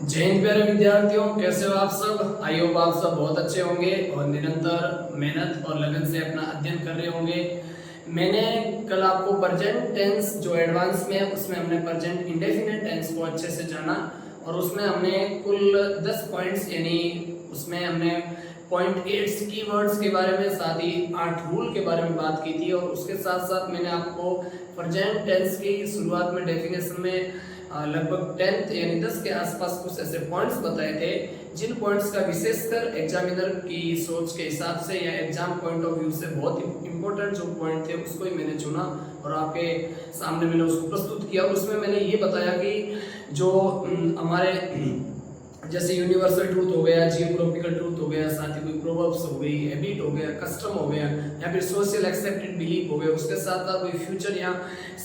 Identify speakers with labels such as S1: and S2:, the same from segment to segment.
S1: जय हिंद प्यारे विद्यार्थियों, कैसे हो आप सब। आई होप आप सब बहुत अच्छे होंगे और निरंतर मेहनत और लगन से अपना अध्ययन कर रहे होंगे। मैंने कल आपको प्रेजेंट टेंस जो एडवांस में है उसमें हमने प्रेजेंट इंडेफिनिट टेंस को अच्छे से जाना और उसमें हमने कुल 10 पॉइंट्स यानी उसमें हमने पॉइंट 8 कीवर्ड्स के बारे में, साथ ही 8 रूल के बारे में बात की थी और उसके साथ साथ मैंने आपको प्रेजेंट टेंस की शुरुआत में डेफिनेशन में लगभग 10 यानी 10 के आसपास कुछ ऐसे पॉइंट्स बताए थे जिन पॉइंट्स का विशेषकर एग्जामिनर की सोच के हिसाब से या एग्जाम पॉइंट ऑफ व्यू से बहुत इंपॉर्टेंट जो पॉइंट थे उसको ही मैंने चुना और आपके सामने मैंने उसको प्रस्तुत किया। उसमें मैंने ये बताया कि जो हमारे जैसे यूनिवर्सल ट्रूथ हो गया, जियोग्राफिकल ट्रूथ हो गया, साथ ही कोई प्रोवर्ब्स हो गई, हैबिट हो गया, कस्टम हो गया या फिर सोशल एक्सेप्टेड बिलीफ हो गया, उसके साथ साथ कोई फ्यूचर या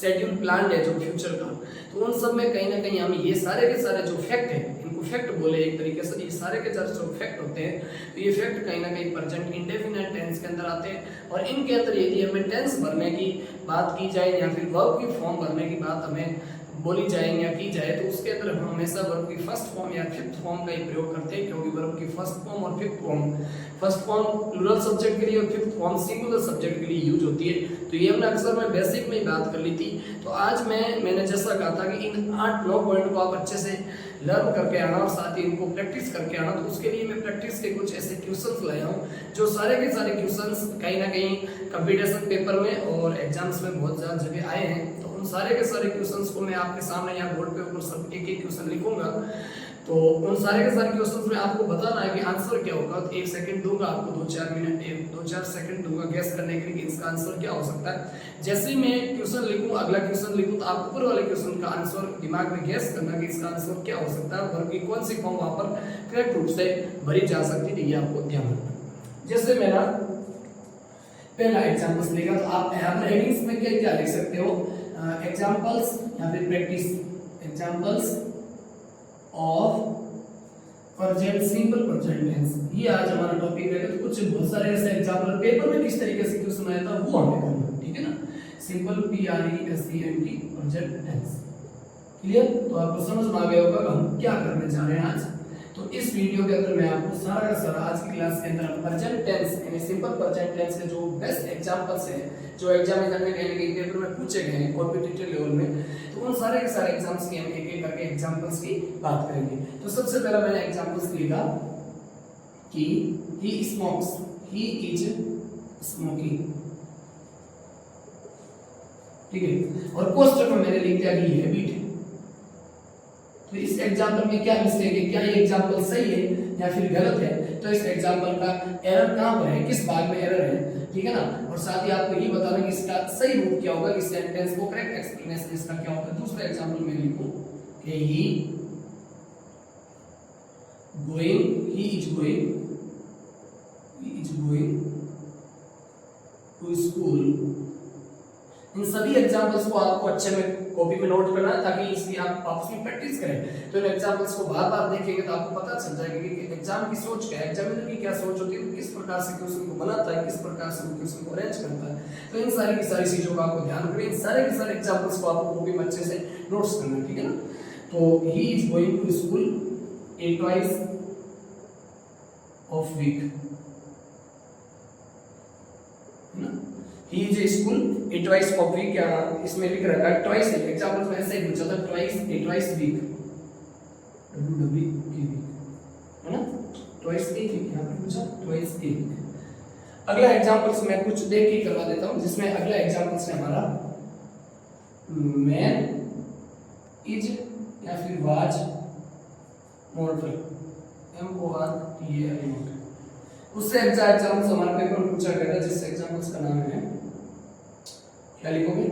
S1: शेड्यूल प्लान है जो फ्यूचर का, तो उन सब में कहीं ना कहीं हम ये सारे के सारे जो फैक्ट है इनको फैक्ट बोले एक तरीके से, ये सारे के सारे जो फैक्ट होते हैं तो ये फैक्ट कहीं ना कहीं प्रेजेंट इंडेफिनिट टेंस के अंदर आते हैं और इनके अंदर यदि हमें टेंस भरने की बात की जाए या फिर वर्ब की फॉर्म भरने की बात हमें बोली जाए या की जाए तो उसके अंदर हम हमेशा वर्ब की फर्स्ट फॉर्म या फिफ्थ फॉर्म का ही प्रयोग करते हैं, क्योंकि वर्ब की फर्स्ट फॉर्म और fifth form, first form plural subject के लिए और फिफ्थ फॉर्म सिंगुलर सब्जेक्ट के लिए यूज होती है। तो ये हमने अक्सर में बेसिक में ही बात कर ली थी। तो आज मैंने जैसा कहा था कि इन 8-9 पॉइंट को आप अच्छे से लर्न करके आना और साथ ही इनको प्रैक्टिस करके आना, तो उसके लिए मैं प्रैक्टिस के कुछ ऐसे क्वेश्चंस लाया हूँ जो सारे के सारे क्वेश्चंस कहीं ना कहीं कंपटीशन पेपर में और एग्जाम्स में बहुत ज़्यादा जगह आए हैं। तो उन सारे के सारे क्वेश्चंस को मैं आपके सामने यहाँ बोर्ड पे ऊपर सब एक एक क्वेश्चन लिखूंगा, तो उन सारे के सारे क्वेश्चंस में आपको बताना है कि आंसर क्या होगा। तो 1 सेकंड दूंगा आपको, 2-4 मिनट 2-4 सेकंड दूंगा गैस करने के लिए कि इसका आंसर क्या हो सकता है। जैसे ही मैं क्वेश्चन लिखूं, अगला क्वेश्चन लिखूं, तो आप ऊपर वाले क्वेश्चन का आंसर दिमाग में गैस करना कि इसका आंसर क्या हो सकता है, वर्ब की कौन सी फॉर्म वहां पर करेक्ट रूप से भरी जा सकती है, ये आपको ध्यान रखना। जैसे मेरा पहला एग्जांपल्स लेगा तो आप अपने हेडिंग्स में क्या क्या लिख सकते हो, एग्जांपल्स या फिर practice, examples of present simple present tense, ये आज हमारा टॉपिक रहेगा। तो कुछ बहुत सारे ऐसे एग्जांपल पेपर में किस तरीके से क्वेश्चन आया था वो हमें करना है, ठीक है ना। Simple PRESENT present tense, clear. तो आपको समझ में आ गया होगा हम क्या करने जा रहे हैं आज। तो इस वीडियो के अंदर मैं आपको सारा का सारा आज की क्लास के अंदर प्रेजेंट टेंस यानी सिंपल प्रेजेंट टेंस के जो बेस्ट एग्जांपल्स हैं जो एग्जामिनर ने कहीं ना कहीं पेपर में पूछे गए हैं कॉम्पिटिटिव लेवल में, तो उन सारे के सारे एग्जाम्स की हम एक एक करके एग्जांपल्स की बात करेंगे। तो सबसे पहला मैंने एग्जांपल्स लिखा कि ही स्मोक्स, ही इज स्मोकिंग, ठीक है। और क्वेश्चन में मैंने लिख दिया कि ये हैबिट है। तो इस एग्जांपल में क्या मिस्टेक है, क्या ये एग्जांपल सही है या फिर गलत है, तो इस एग्जांपल का एरर कहां पर है, किस भाग में एरर है, ठीक है ना। और साथ ही आपको ये बताना कि इसका सही रूप क्या होगा, इस सेंटेंस को करेक्ट एक्सप्लेनेशन इसका क्या होगा। दूसरा एग्जांपल में लिखूं कि he is going to school. इन सभी एग्जांपल्स को आपको अच्छे में कॉपी में नोट करना है ताकि इसकी आप आपस में प्रैक्टिस करें। तो इन एग्जांपल्स को बार-बार देखेंगे तो आपको पता चल जाएगा कि एग्जाम की सोच क्या है, एग्जामिनर की क्या सोच होती है, किस प्रकार से क्वेश्चन को बनाता है, किस प्रकार से क्वेश्चन को अरेंज करता है। तो इन सारी की सारी चीजों का आपको ध्यान रखना है, इन सारे के सारे एग्जांपल्स को आपको कॉपी में अच्छे से नोट्स करना है, ठीक है ना। तो he is going to school twice of week, है ना। He is school twice of week, क्या इसमें लिख रखा है ट्वाइस है, एग्जांपल्स में ऐसे ही पूछा था ट्वाइस वीक, WWEK, है ना, ट्वाइस ए वीक, यहां पे पूछा ट्वाइस ए वीक। अगला एग्जांपल्स मैं कुछ देख के करवा देता हूं, जिसमें अगला एग्जांपल्स है हमारा मैन इज या फिर वाज मॉर्टल, MORTAL। उससे एग्जांपल्स हमारे पेपर में पूछा गया था, जिस एग्जांपल्स का नाम है क्या लिखोगे,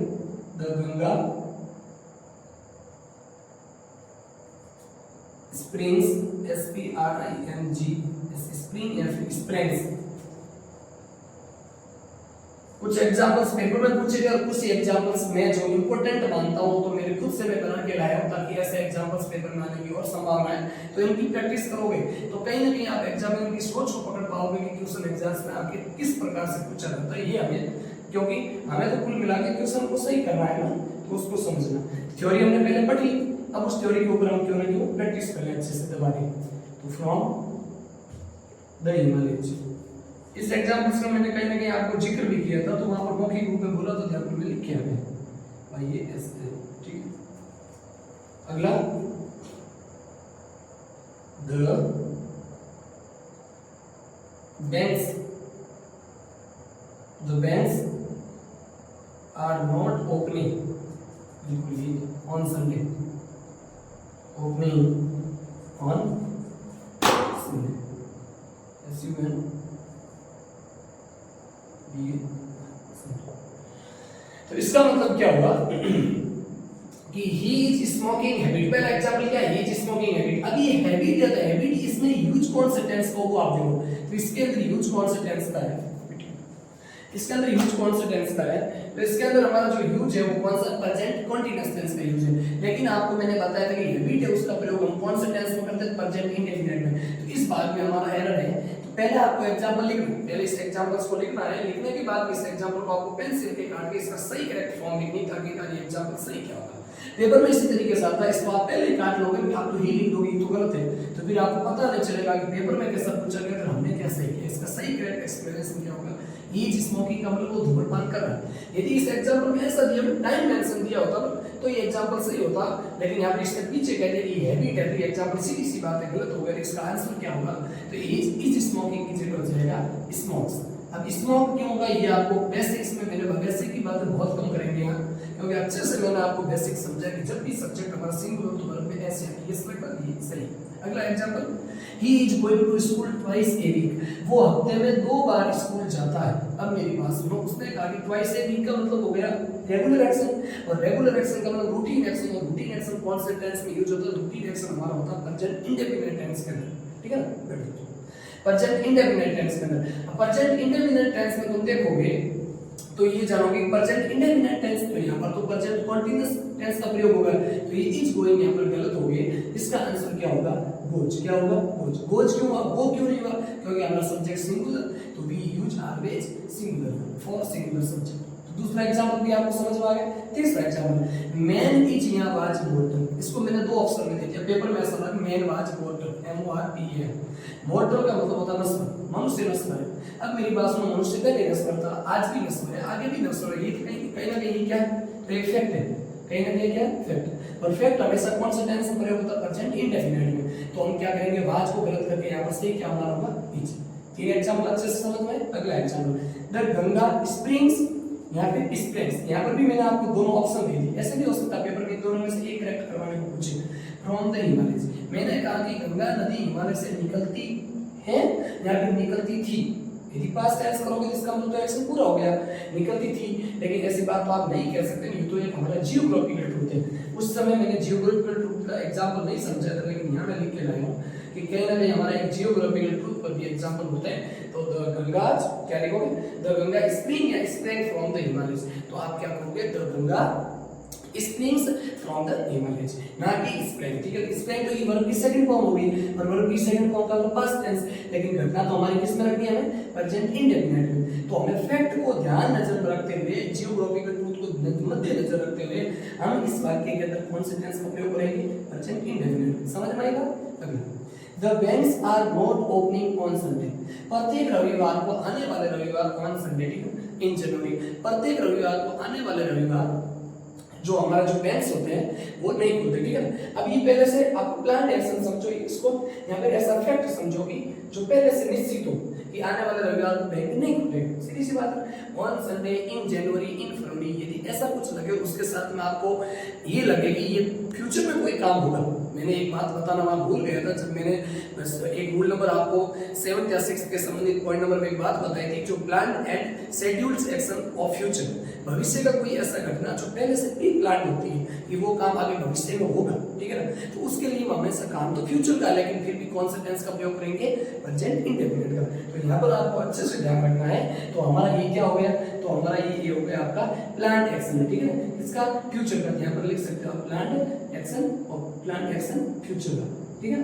S1: the Ganga springs, SPRING, spring या फिर स्प्रिंग्स। कुछ एग्जांपल्स पेपर में पूछे गए और कुछ एग्जांपल्स मैं जो इंपॉर्टेंट मानता हूं तो मेरे खुद से मैं बना के लाया हूं ताकि ऐसे एग्जांपल्स पेपर में आने की और संभावना है। तो इनकी प्रैक्टिस करोगे तो कहीं ना कहीं आप एग्जामिनर की सोच को पकड़ पाओगे कि क्वेश्चन एग्जाम्स में आखिर किस प्रकार से पूछा जाता है। ये हमें, क्योंकि हमें तो कुल मिला के क्वेश्चन को सही करना है ना, तो उसको समझना। थ्योरी हमने पहले पढ़ ली, अब उस थ्योरी के ऊपर हम क्यों ना क्यों प्रैक्टिस कर लें अच्छे से दबा के। तो फ्रॉम द हिमालयज, इस एग्जाम्पल्स में मैंने कहीं ना कहीं आपको जिक्र भी किया था, तो वहां पर मौखिक रूप में बोला तो ध्यान में लिख किया है भाई ये ऐसे, ठीक है। अगला the banks are not opening on Sunday, opening on Sunday, SUN तो इसका मतलब क्या होगा कि ही इज स्मोकिंग हैबिट। पहला एग्जांपल क्या है, ही इज स्मोकिंग हैबिट। अब ये हैबिट है, तो हैबिट इसमें यूज कौन से टेंस को आप देखो, तो इसके अंदर यूज कौन से टेंस का है, इसके अंदर यूज कौन से टेंस का है, तो इसके अंदर हमारा जो यूज है वो कौन सा प्रेजेंट कंटीन्यूअस टेंस का यूज है। लेकिन आपको मैंने बताया था कि हैबिट है उसका प्रयोग हम कौन से टेंस में करते हैं, प्रेजेंट इंडेफिनिट में। तो इस बात में हमारा एरर है। तो पहले आपको एग्जांपल लिखना, पहले इस एग्जांपल्स को लिखना है, लिखने के बाद इस एग्जांपल को आपको पेंसिल के काट के इसका सही करेक्ट फॉर्म लिखनी, ताकि ये एग्जांपल सही क्या होगा। पेपर में इसी तरीके से आता है, इसको आप पहले काट लोगे, आप तो ही लिख दोगे, तो गलत है, तो फिर आपको पता नहीं चलेगा कि पेपर में कैसा पूछा गया, तो हमने क्या सही किया। इसका सही करेक्ट एक्सप्लेनेशन क्या होगा, ये स्मोकिंग का मतलब वो धूम्रपान कर रहा है। यदि इस एग्जांपल में ऐसा दिया टाइम मेंशन दिया होता तो ये एग्जांपल सही होता, लेकिन यहाँ पर इसके पीछे कह दिया कि हैबिट है, तो ये एग्जांपल सीधी सी बात है गलत हो गया। इसका आंसर क्या होगा, तो इज स्मोकिंग की जगह हो जाएगा स्मोक्स। अब स्मोक क्यों होगा, ये आपको बेसिक्स में, मैंने बेसिक की बातें बहुत कम करेंगे यहाँ, क्योंकि अच्छे से मैंने आपको बेसिक समझा कि जब भी सब्जेक्ट हमारा सिंगुलर तो वर्ब में ऐसे है, ये सही। अगला example, he is going to school twice a week, वो हफ्ते में 2 बार स्कूल जाता है। अब मेरी बात सुनो, उसने कहा कि ट्वाइस ए वीक का मतलब हो गया रेगुलर एक्शन, और रेगुलर एक्शन का मतलब रूटीन एक्शन, और रूटीन एक्शन कौन से टेंस में यूज होता है, रूटीन एक्शन हमारा होता है प्रेजेंट इंडेफिनिट टेंस के अंदर, ठीक है ना, प्रेजेंट इंडेफिनिट टेंस के अंदर। प्रेजेंट इंडेफिनिट टेंस में तुम देखोगे तो ये जानोगे प्रेजेंट इंडेफिनिट टेंस, तो यहाँ पर तो प्रेजेंट कंटीन्यूअस टेंस का प्रयोग होगा, तो ये इज गोइंग यहाँ पर गलत हो गए। इसका आंसर क्या होगा, गोज। क्या होगा, गोज। गोज क्यों हुआ, वो क्यों नहीं हुआ, क्योंकि हमारा सब्जेक्ट सिंगुलर, तो we use always singular for singular subject. तो दूसरा एग्जांपल भी आपको समझ में आ गया। तीसरा एग्जांपल, मैन इज यहाँ वाज मोर्टल, इसको मैंने 2 ऑप्शन में दिया, पेपर में ऐसा लगा man was mortar, MORTAL। Mortar का मतलब होता है नस्वर, मनुष्य नस्वर है। अब मेरी बात सुनो, मनुष्य पहले नस्वर था, आज भी नस्वर है, आगे भी नस्वर है, ये कहीं ना कहीं क्या है, तो एक फैक्ट है, कहीं ना कहीं क्या है, फैक्ट। और फैक्ट हमेशा कौन सा टेंस में प्रयोग होता है, प्रेजेंट इंडेफिनिट में। तो हम क्या करेंगे, वाज को गलत करके यहाँ पर सही क्या हमारा होगा, इज। तीन एग्जांपल अच्छे से समझ में। अगला एग्जांपल, द गंगा स्प्रिंग्स, यहाँ पे स्प्रिंग्स, यहाँ पर भी मैंने आपको दोनों ऑप्शन दे दिए, ऐसे भी हो सकता है पेपर में दोनों में से एक करेक्ट करवाने को पूछे। फ्रॉम द हिमालयज, मैंने कहा कि गंगा नदी हिमालय से निकलती है, यहाँ पे निकलती थी। यदि पास्ट टेंस करोगे तो इसका मतलब तो एक्शन पूरा हो गया, निकलती थी। लेकिन ऐसी बात तो आप नहीं कह सकते, नहीं तो एक हमारा जियोग्राफिकल ट्रूथ है। उस समय मैंने जियोग्राफिकल ट्रूथ का एग्जांपल नहीं समझा था, लेकिन यहाँ मैं लिख के लाया हूँ कि कहीं ना कहीं हमारा एक जियोग्राफिकल ट्रूथ पर भी एग्जांपल होता है। तो द गंगा, क्या लिखोगे, द गंगा स्प्रिंग या स्प्रिंग फ्रॉम द हिमालयज, तो आप क्या करोगे, the Ganga springs from the Himalayas, ना कि स्प्रिंग। ठीक है, स्प्रिंग तो ये वर्ब की सेकंड फॉर्म होगी, और वर्ब की सेकंड फॉर्म का पास्ट टेंस, लेकिन घटना तो हमारी किस में रखनी है, हमें प्रेजेंट इंडेफिनिट में। तो हमें फैक्ट को ध्यान नजर में रखते हुए, जियोग्राफिकल ट्रूथ को मद्देनजर रखते हुए हम इस वाक्य के अंदर कौन से टेंस का प्रयोग करेंगे, प्रेजेंट इंडेफिनिट। समझ में आएगा। अगला, the banks are not opening on Sunday, प्रत्येक रविवार को आने वाले रविवार ऑन संडे, ठीक है, इन जनवरी, प्रत्येक रविवार को आने वाले रविवार जो हमारा जो बैंक्स होते हैं वो नहीं खुलते। ठीक है, अब ये पहले से आप प्लान एक्शन समझो, इसको यहाँ पे ऐसा फैक्ट समझो कि जो पहले से निश्चित हो कि आने वाले रविवार को बैंक नहीं खुलेगा, सीधी सी बात है। ऑन संडे, इन जनवरी, इन फरवरी, यदि ऐसा कुछ लगे उसके साथ में आपको ये लगे कि ये फ्यूचर में कोई काम होगा। मैंने एक बात बताना वहां भूल गया था, जब मैंने एक रूल नंबर आपको 7th या 6th के संबंधित पॉइंट नंबर में एक बात बताई थी, जो plan and scheduled action of future, भविष्य का कोई ऐसा घटना जो पहले से प्री प्लान होती है कि वो काम आगे भविष्य में होगा, ठीक है ना, तो उसके लिए हमेशा काम तो फ्यूचर का, लेकिन फिर भी कौन सा टेंस का प्रयोग करेंगे, प्रेजेंट इंडेफिनिट का। तो यहाँ पर आपको अच्छे से ध्यान रखना है। तो हमारा ये क्या हो गया, तो हमारा ये हो गया आपका प्लान एक्शन, ठीक है ना, इसका फ्यूचर का यहाँ पर लिख सकते हो आप, प्लान एक्शन और प्लान एक्शन फ्यूचर का, ठीक है,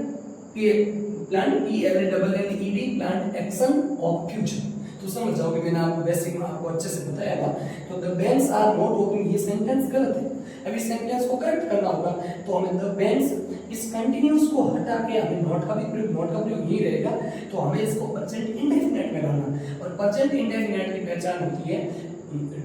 S1: plan PLANNED plan action of future. तो समझ जाओगे, मैंने आपको बेसिक में आपको अच्छे से बताया था। तो the banks are not opening, ये सेंटेंस गलत है। अब इस सेंटेंस को करेक्ट करना होगा तो हमें द पेन्स इस कंटिन्यूअस को हटा के हमें नॉट का प्रयोग यही रहेगा, तो हमें इसको प्रेजेंट इंडेफिनिट में लाना, और प्रेजेंट इंडेफिनिट की पहचान होती है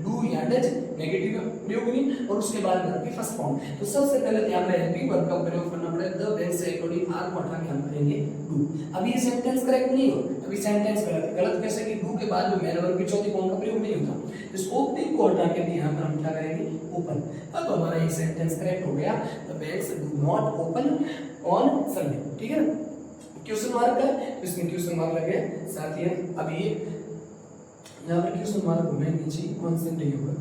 S1: डू या डज नेगेटिव प्रयोग नहीं और उसके बाद वर्ब की फर्स्ट फॉर्म। तो सबसे पहले यहां पे हैवी वर्ब का प्रयोग करना पड़ेगा, द वेन से अकॉर्डिंग आर को हटा के हम करेंगे डू। अब ये सेंटेंस करेक्ट नहीं हो, अभी सेंटेंस गलत है। गलत कैसे कि डू के बाद जो मेन वर्ब की चौथी फॉर्म का प्रयोग नहीं होता, इस ओपनिंग को हटा के भी यहां पर हम क्या करेंगे ओपन। अब हमारा ये सेंटेंस करेक्ट हो गया, the banks do not open on Sunday, ठीक है ना। क्वेश्चन मार्क है तो इसमें क्वेश्चन मार्क लग गया, साथ ही अब ये यहाँ पर क्वेश्चन मार्क होना नीचे कांस्टेंट ही होगा,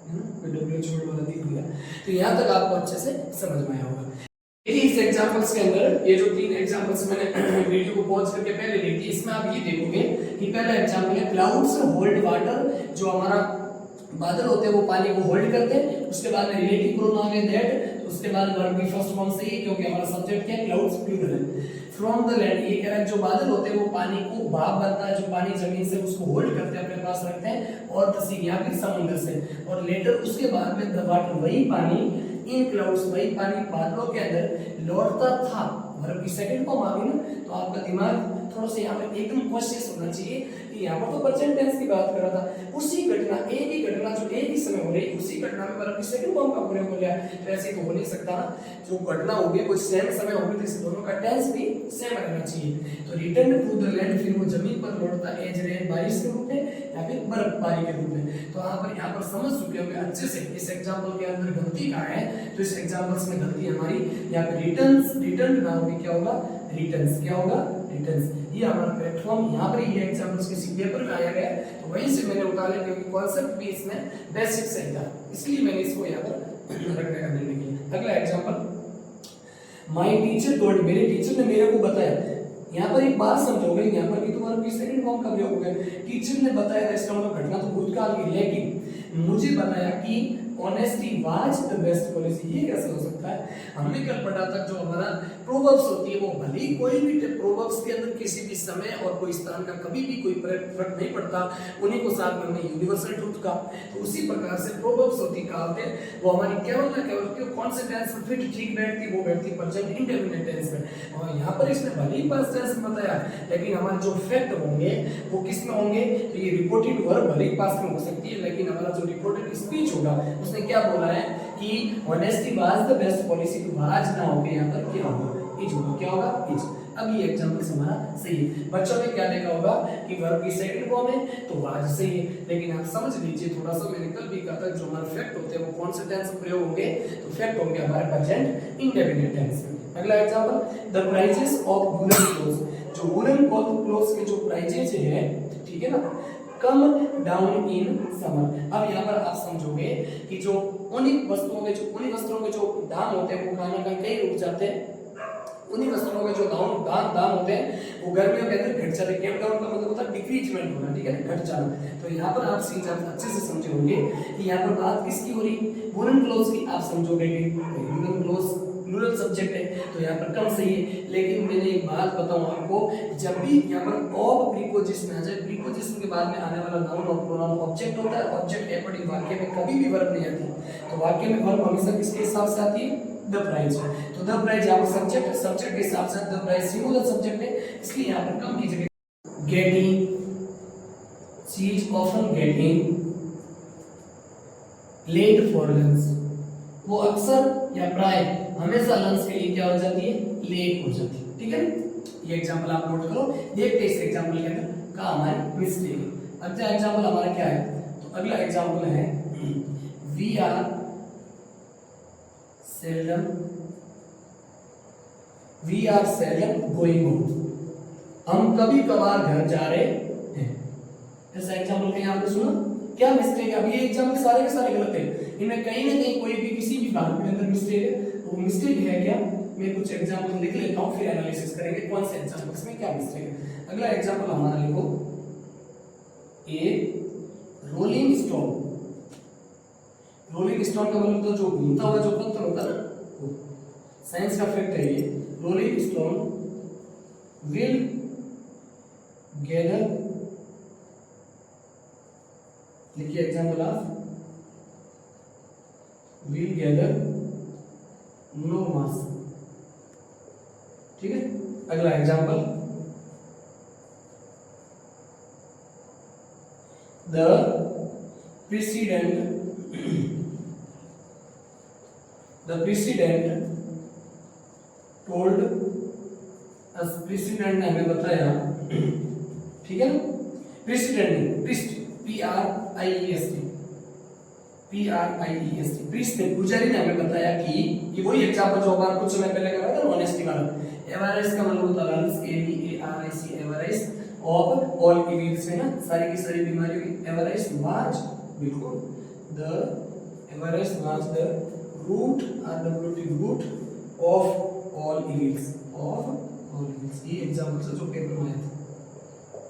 S1: है ना, डब्ल्यू छोड़ वाला दिख गया। तो यहाँ तक आपको अच्छे से समझ में आया होगा। इस एग्जांपल्स के अंदर ये जो तीन एग्जांपल्स मैंने वीडियो को पॉज करके पहले ली थी, इसमें आप ये देखोगे कि पहला एग्जांपल है क्लाउड्स होल्ड वाटर, जो हमारा बादल होते हैं वो पानी को होल्ड करते हैं। उसके बाद में रिलेटिव प्रोनाउन है दैट, उसके बाद वर्ब की फर्स्ट फॉर्म से ही, क्योंकि हमारा सब्जेक्ट क्या है क्लाउड्स प्लूरल है। फ्रॉम द लैंड, ये कह रहा है जो बादल होते हैं वो पानी को भाप बनता है, जो पानी जमीन से उसको होल्ड करते हैं अपने पास रखते हैं, और द सी या फिर समुद्र से, और लेटर उसके बाद में द वाटर वही पानी इन क्लाउड्स वही पानी बादलों के अंदर लौटता था। वर्ब की सेकंड फॉर्म आ गई ना, तो आपका दिमाग थोड़ा सा यहाँ पे एकदम कॉन्शियस होना चाहिए कि यहाँ पर तो प्रेजेंट टेंस की बात कर रहा था, उसी घटना एक ही घटना जो एक ही समय हो रही उसी घटना में वर्ब की सेकंड फॉर्म का प्रयोग हो गया, तो ऐसे तो हो नहीं सकता ना। जो घटना होगी कोई सेम समय होगी, तो इस दोनों का टेंस भी सेम रहना चाहिए। तो रिटर्न टू द लैंड, फिर वो जमीन पर लौटता एज रेन, बारिश के रूप में या फिर बर्फबारी के रूप में। तो यहाँ पर समझ चुके होंगे अच्छे से इस एग्जांपल के अंदर गलती कहाँ है। तो इस एग्जांपल्स में गलती हमारी यहाँ पे रिटर्न ना होगी, क्या होगा रिटर्न्स, क्या होगा रिटर्न्स। ये हमारा प्लेटफॉर्म यहाँ पर ये एग्जांपल्स किसी पेपर में आया गया, तो वहीं से मैंने उठा लिया, क्योंकि कॉन्सेप्ट भी इसमें बेसिक से था, इसलिए मैंने इसको यहाँ पर रखने का निर्णय किया। अगला एग्जांपल, माय टीचर टोल्ड, मेरे टीचर ने मेरे को बताया। यहाँ पर एक बात समझोगे, यहाँ पर भी तुम्हारा की सेकंड फॉर्म का प्रयोग हो गया, टीचर ने बताया, इसका मतलब घटना तो भूतकाल की, लेकिन मुझे बताया कि honesty was the best policy. ये कैसे हो सकता है? हमने कल पढ़ा था जो हमारा प्रोवर्ब्स होती है वो भले ही कोई भी प्रोवर्ब्स के अंदर किसी भी समय और कोई स्थान का कभी भी कोई फर्क नहीं पड़ता, उन्हीं को साथ में हमने यूनिवर्सल ट्रूथ का, तो उसी प्रकार से प्रोवर्ब्स होती कहावतें वो हमारी केवल ना केवल कौन से टेंस में फिट ठीक बैठती, वो बैठती प्रेजेंट इंडेफिनिट टेंस में। और यहाँ पर इसने भले ही पास्ट टेंस में बताया, लेकिन हमारे जो फैक्ट होंगे वो किस में होंगे? तो ये रिपोर्टेड वर्ब भले ही पास्ट में हो सकती है, लेकिन हमारा जो रिपोर्टेड स्पीच होगा उसने क्या बोला है कि honesty was the best policy. तो वाज ना होके यहाँ पर क्या होगा? इज होगा। क्या होगा? इज। अब ये एग्जांपल हमारा सही है। बच्चों ने क्या देखा होगा कि वर्ब की सेकंड फॉर्म है तो वाज सही है, लेकिन आप समझ लीजिए थोड़ा सा, मैंने कल भी कहा था जो हमारे फैक्ट होते हैं वो कौन से टेंस में प्रयोग होंगे? तो फैक्ट होंगे हमारे प्रेजेंट इंडेफिनिट टेंस में। अगला example, the prices of woollen clothes, जो वुलन क्लोथ्स के जो प्राइसेस है, ठीक है ना, कम डाउन इन समर। अब यहाँ पर आप समझोगे कि जो उन्हीं वस्त्रों के जो दाम होते हैं वो कहीं ना कहीं रुक जाते हैं, उन्हीं वस्त्रों के जो दाम होते हैं वो गर्मियों के अंदर घट जाते हैं। कैम डाउन का मतलब होता है डिक्रीजमेंट होना, ठीक है ना, घट जाना। तो यहाँ पर आप सीन अच्छे से समझे होंगे कि यहाँ पर बात किसकी हो रही? वुलन क्लोथ्स की। आप समझोगे कि वुलन क्लोथ्स प्लूरल सब्जेक्ट है, तो यहाँ पर कम सही है। लेकिन मैंने एक बात बताऊं आपको, जब भी यहाँ पर ऑफ प्रीपोजिशन आ जाए, प्रीपोजिशन के बाद में आने वाला नाउन और प्रोनाउन ऑब्जेक्ट होता है, ऑब्जेक्ट के अकॉर्डिंग वाक्य में कभी भी वर्ब नहीं आती। तो वाक्य में वर्ब हमेशा किसके हिसाब से आती है? The price. तो द प्राइस यहाँ पर सब्जेक्ट है, सब्जेक्ट के हिसाब से द प्राइस सिंगुलर सब्जेक्ट है, इसलिए यहाँ पर कम की जगह getting, she is often getting late for lunch. वो अक्सर या प्राय हमेशा लंच के लिए क्या हो जाती है? लेट हो जाती है, ठीक है ना। ये एग्जांपल आप नोट करो, देखते हैं इस एग्जांपल के अंदर का हमारी मिस्टेक है। अगला एग्जांपल हमारा क्या है? तो अगला एग्जांपल है we are seldom going home. हम कभी कभार घर जा रहे हैं। ऐसा एग्जांपल कहीं आपने सुना? क्या मिस्टेक है? अब ये एग्जांपल सारे के सारे गलत है, इनमें कहीं ना कहीं कोई भी किसी भी भाग के अंदर मिस्टेक है। वो मिस्टेक है क्या? मैं कुछ एग्जांपल लिख लेता हूं, फिर एनालिसिस करेंगे कौन से एग्जांपल्स में क्या मिस्टेक है। अगला एग्जांपल हमारा लिखो, ए रोलिंग स्टोन। रोलिंग स्टोन का मतलब तो जो घूमता हुआ जो पत्थर होता है ना, साइंस का फैक्ट है ये। रोलिंग स्टोन विल गैदर, लिखिए example of will gather no mass। ठीक है, अगला example, the precedent told us, president ने हमें बताया, ठीक है ना, प्रेसिडेंट PRIEST प्रीस्ट ने, पुजारी ने हमें बताया कि ये वही एग्जांपल जो बार कुछ समय पहले कराया था ऑनेस्टी वाला, एवरेस्ट का मतलब होता है AVARIC avarice of all evils में ना, सारी की सारी बीमारियों की एवरेस्ट वाज, बिल्कुल, the avarice was the root root of all evils, ये एग्जांपल से जो पेपर में आया था,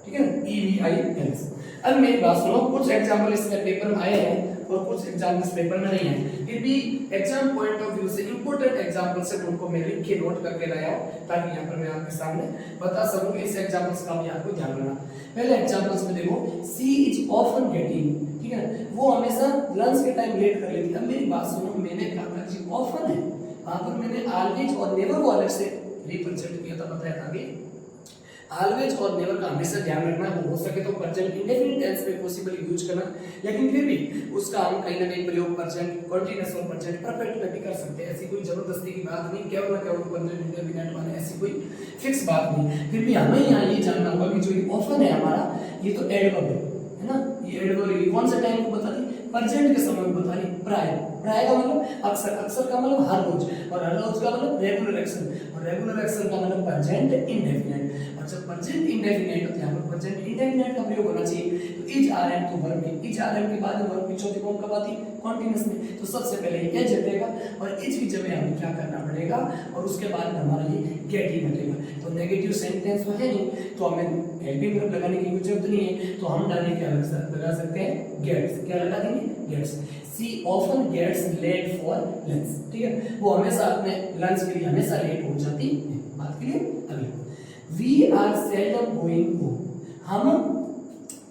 S1: ठीक है, EVILs। अब मेरी बात सुनो, कुछ एग्जांपल इसमें पेपर में आए हैं और कुछ एग्जांपल्स पेपर में नहीं है, फिर भी एग्जाम पॉइंट ऑफ व्यू से इंपॉर्टेंट एग्जांपल से उनको मैं लिख के नोट करके लाया हूं, ताकि यहां पर मैं आपके सामने बता सकूं। इस एग्जांपल्स का भी आपको ध्यान रखना। पहले एग्जांपल्स में देखो, सी इज ऑफन गेटिंग, ठीक है, वो हमेशा लंच के टाइम लेट कर लेती है। अब मेरी बात सुनो, मैंने कहा था जी ऑफन है, वहां पर मैंने ऑलवेज और नेवर को अलग से रिप्रेजेंट किया था, बताया था कि ऑलवेज और नेवर का हमेशा ध्यान रखना, हो सके तो प्रेजेंट इंडेफिनिट टेंस में पॉसिबल यूज करना, लेकिन फिर भी उसका हम कहीं ना कहीं प्रयोग प्रेजेंट कंटीन्यूअस और प्रेजेंट परफेक्ट में भी कर सकते हैं। ऐसी कोई जबरदस्ती की बात नहीं, केवल प्रेजेंट इंडेफिनिट माने ऐसी कोई फिक्स बात नहीं। फिर भी हमें यहाँ ये जानना होगा कि जो ये ऑफन है हमारा, ये तो एडवर्ब है ना, ये एडवर्ब कौन से टाइम को बताती, प्रेजेंट के समय को बता रही। प्राय का मतलब अक्सर, अक्सर का मतलब हर रोज, और हर रोज का मतलब रेगुलर एक्शन, और रेगुलर एक्शन का मतलब प्रेजेंट इंडेफिनिट। और जब प्रेजेंट इंडेफिनिट होता है, यहाँ पर प्रेजेंट इंडेफिनिट का प्रयोग होना चाहिए। तो इज आरएम तो वर्ब में, इज आरएम के बाद वर्ब की चौथी फॉर्म कब आती, कंटीन्यूअस में। तो सबसे पहले एज हटेगा और इज की जगह हमें क्या करना पड़ेगा, और उसके बाद हमारा ये गेट ही हटेगा। तो नेगेटिव सेंटेंस में है नहीं, तो हमें हेल्पिंग वर्ब लगाने की जरूरत नहीं है, तो हम डालने क्या लगा सकते हैं, गेट्स। क्या लगा देंगे, gets. She often gets late for lunch, ठीक है, वो हमेशा अपने लंच के लिए हमेशा लेट हो जाती है। बात के लिए अगले, we are seldom going home, हम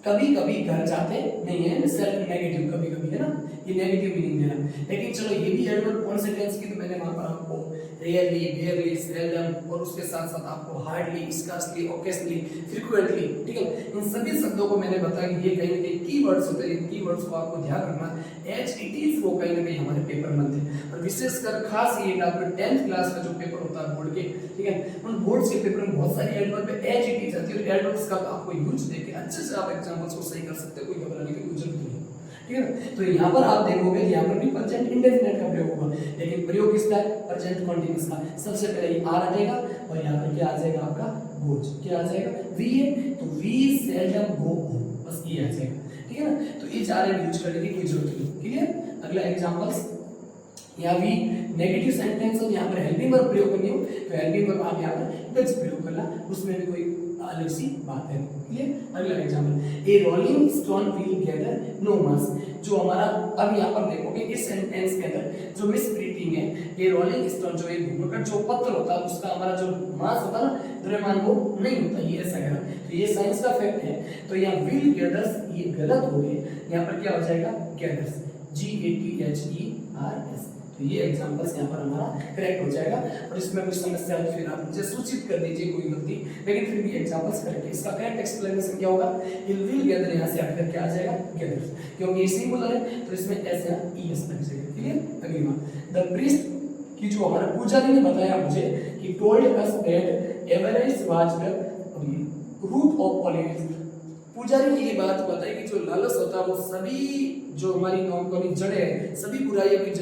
S1: कभी कभी घर जाते नहीं है, सेल्फ नेगेटिव कभी कभी है ना, ये नेगेटिव मीनिंग देना। लेकिन चलो ये भी एडवर्ब कौन से टेंस की, तो मैंने वहां पर आपको रेयरली, बेयरली, सेल्डम और उसके साथ साथ आपको हार्डली, स्कार्सली, ओकेजनली, फ्रीक्वेंटली, ठीक है, इन सभी शब्दों को मैंने बताया कि ये कहीं ना कहीं कीवर्ड्स होते हैं। कीवर्ड्स को आपको ध्यान रखना, एज इट इज वो कहीं ना कहीं हमारे पेपर में बनते हैं। और विशेषकर खास ये आपका 10th क्लास का जो पेपर होता है बोर्ड के, ठीक है, उन बोर्ड्स के पेपर में बहुत सारी एडवर्ब एज इट इज आती है, और एडवर्ब्स का आपको यूज देके अच्छे से आप एग्जांपल्स को सही कर सकते हो, कोई घबराने की कोई जरूरत नहीं, ठीक है। तो यहाँ पर आप देखोगे, यहाँ पर भी प्रेजेंट इंडेफिनिट का प्रयोग होगा, लेकिन प्रयोग किसका है, प्रेजेंट कंटीन्यूअस का। सबसे पहले ये आर हटेगा और यहाँ पर क्या आ जाएगा आपका, गोज। क्या आ जाएगा, वी है, तो वी सेल्डम गो होम, बस ये आ जाएगा, ठीक है ना। तो इज आर यूज करने की कोई जरूरत नहीं, ठीक है। अगला एग्जांपल्स, यहाँ भी नेगेटिव सेंटेंस हो, यहाँ पर हेल्पिंग वर्ब प्रयोग करनी हो, तो हेल्पिंग वर्ब आप यहाँ पर डज प्रयोग करना, उसमें भी कोई अलग सी बात है, क्लियर। अगला example, a rolling stone will gather no moss, जो हमारा अब यहाँ पर देखोगे इस सेंटेंस के अंदर जो मिस प्रीटिंग है, ये रोलिंग स्टोन जो एक घूमकर जो पत्थर होता है उसका हमारा जो मास होता है ना, द्रव्यमान वो नहीं होता, ये ऐसा है। तो ये साइंस का फैक्ट है। तो यहाँ विल गैदर्स ये गलत हो गए, यहाँ पर क्या हो जाएगा, गैदर्स, GATHERS। तो ये एग्जांपल्स यहाँ पर हमारा करेक्ट हो जाएगा। और इसमें कोई समस्या हो फिर आप मुझे सूचित कर दीजिए, कोई गलती, लेकिन फिर भी एग्जांपल्स करेक्ट है। इसका करेक्ट एक्सप्लेनेशन क्या होगा, ये विल गैदर यहाँ से हटकर क्या आ जाएगा, गैदर्स, क्योंकि ये सिंगुलर है तो इसमें एस या ईएस लग जाएगा, क्लियर। अगली बात, द प्रीस्ट की जो हमारा पुजारी ने बताया मुझे कि told us that avarice was the root of all evils, पुजारी ने ये बात बताई कि जो लालच होता है वो सभी जो हमारी नौकरी जड़ है, सभी बुराइयों की जड़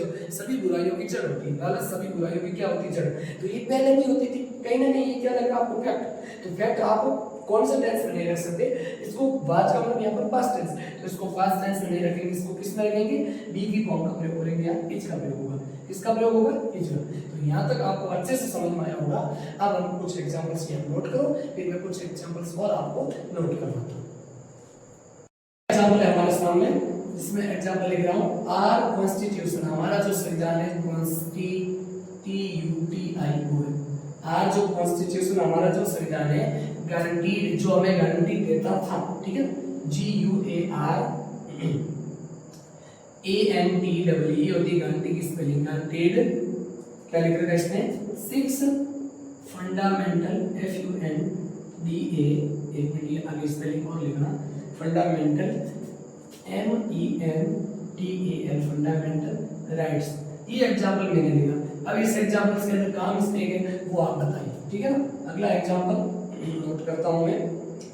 S1: होती है। लालच सभी बुराइयों की क्या होती है, जड़। तो ये पहले भी होती थी, कहीं ना कहीं ये क्या लग रहा है आपको, फैक्ट। तो फैक्ट आप कौन सा टेंस में नहीं रख सकते, इसको बाद का मतलब यहाँ पर पास्ट टेंस, तो इसको पास्ट टेंस में नहीं रखेंगे, इसको किस में रखेंगे, बी की फॉर्म का प्रयोग करेंगे या इज का प्रयोग होगा। किसका प्रयोग होगा, इज का। तो यहाँ तक आपको अच्छे से समझ में आया होगा। अब हम कुछ एग्जांपल्स यहाँ नोट करो, फिर मैं कुछ एग्जांपल्स और आपको नोट करवाता हूँ। एग्जांपल है हमारे सामने, इसमें एग्जांपल लिख रहा हूँ, आर कॉन्स्टिट्यूशन, हमारा जो संविधान है, आर जो कॉन्स्टिट्यूशन हमारा जो संविधान है, गारंटीड, जो हमें गारंटी देता था, ठीक है, GUAR ANTEE होती गारंटी की स्पेलिंग, गारंटीड। क्या लिख रखा है इसने? 6 फंडामेंटल, FUNDA, एक मिनट आगे स्पेलिंग और लिखना, फंडामेंटल MENTAL, फंडामेंटल राइट्स। ये एग्जांपल मैंने लिखा। अब इस एग्जांपल के अंदर काम इसमें है वो आप बताइए, ठीक है ना। अगला एग्जांपल नोट करता हूं मैं,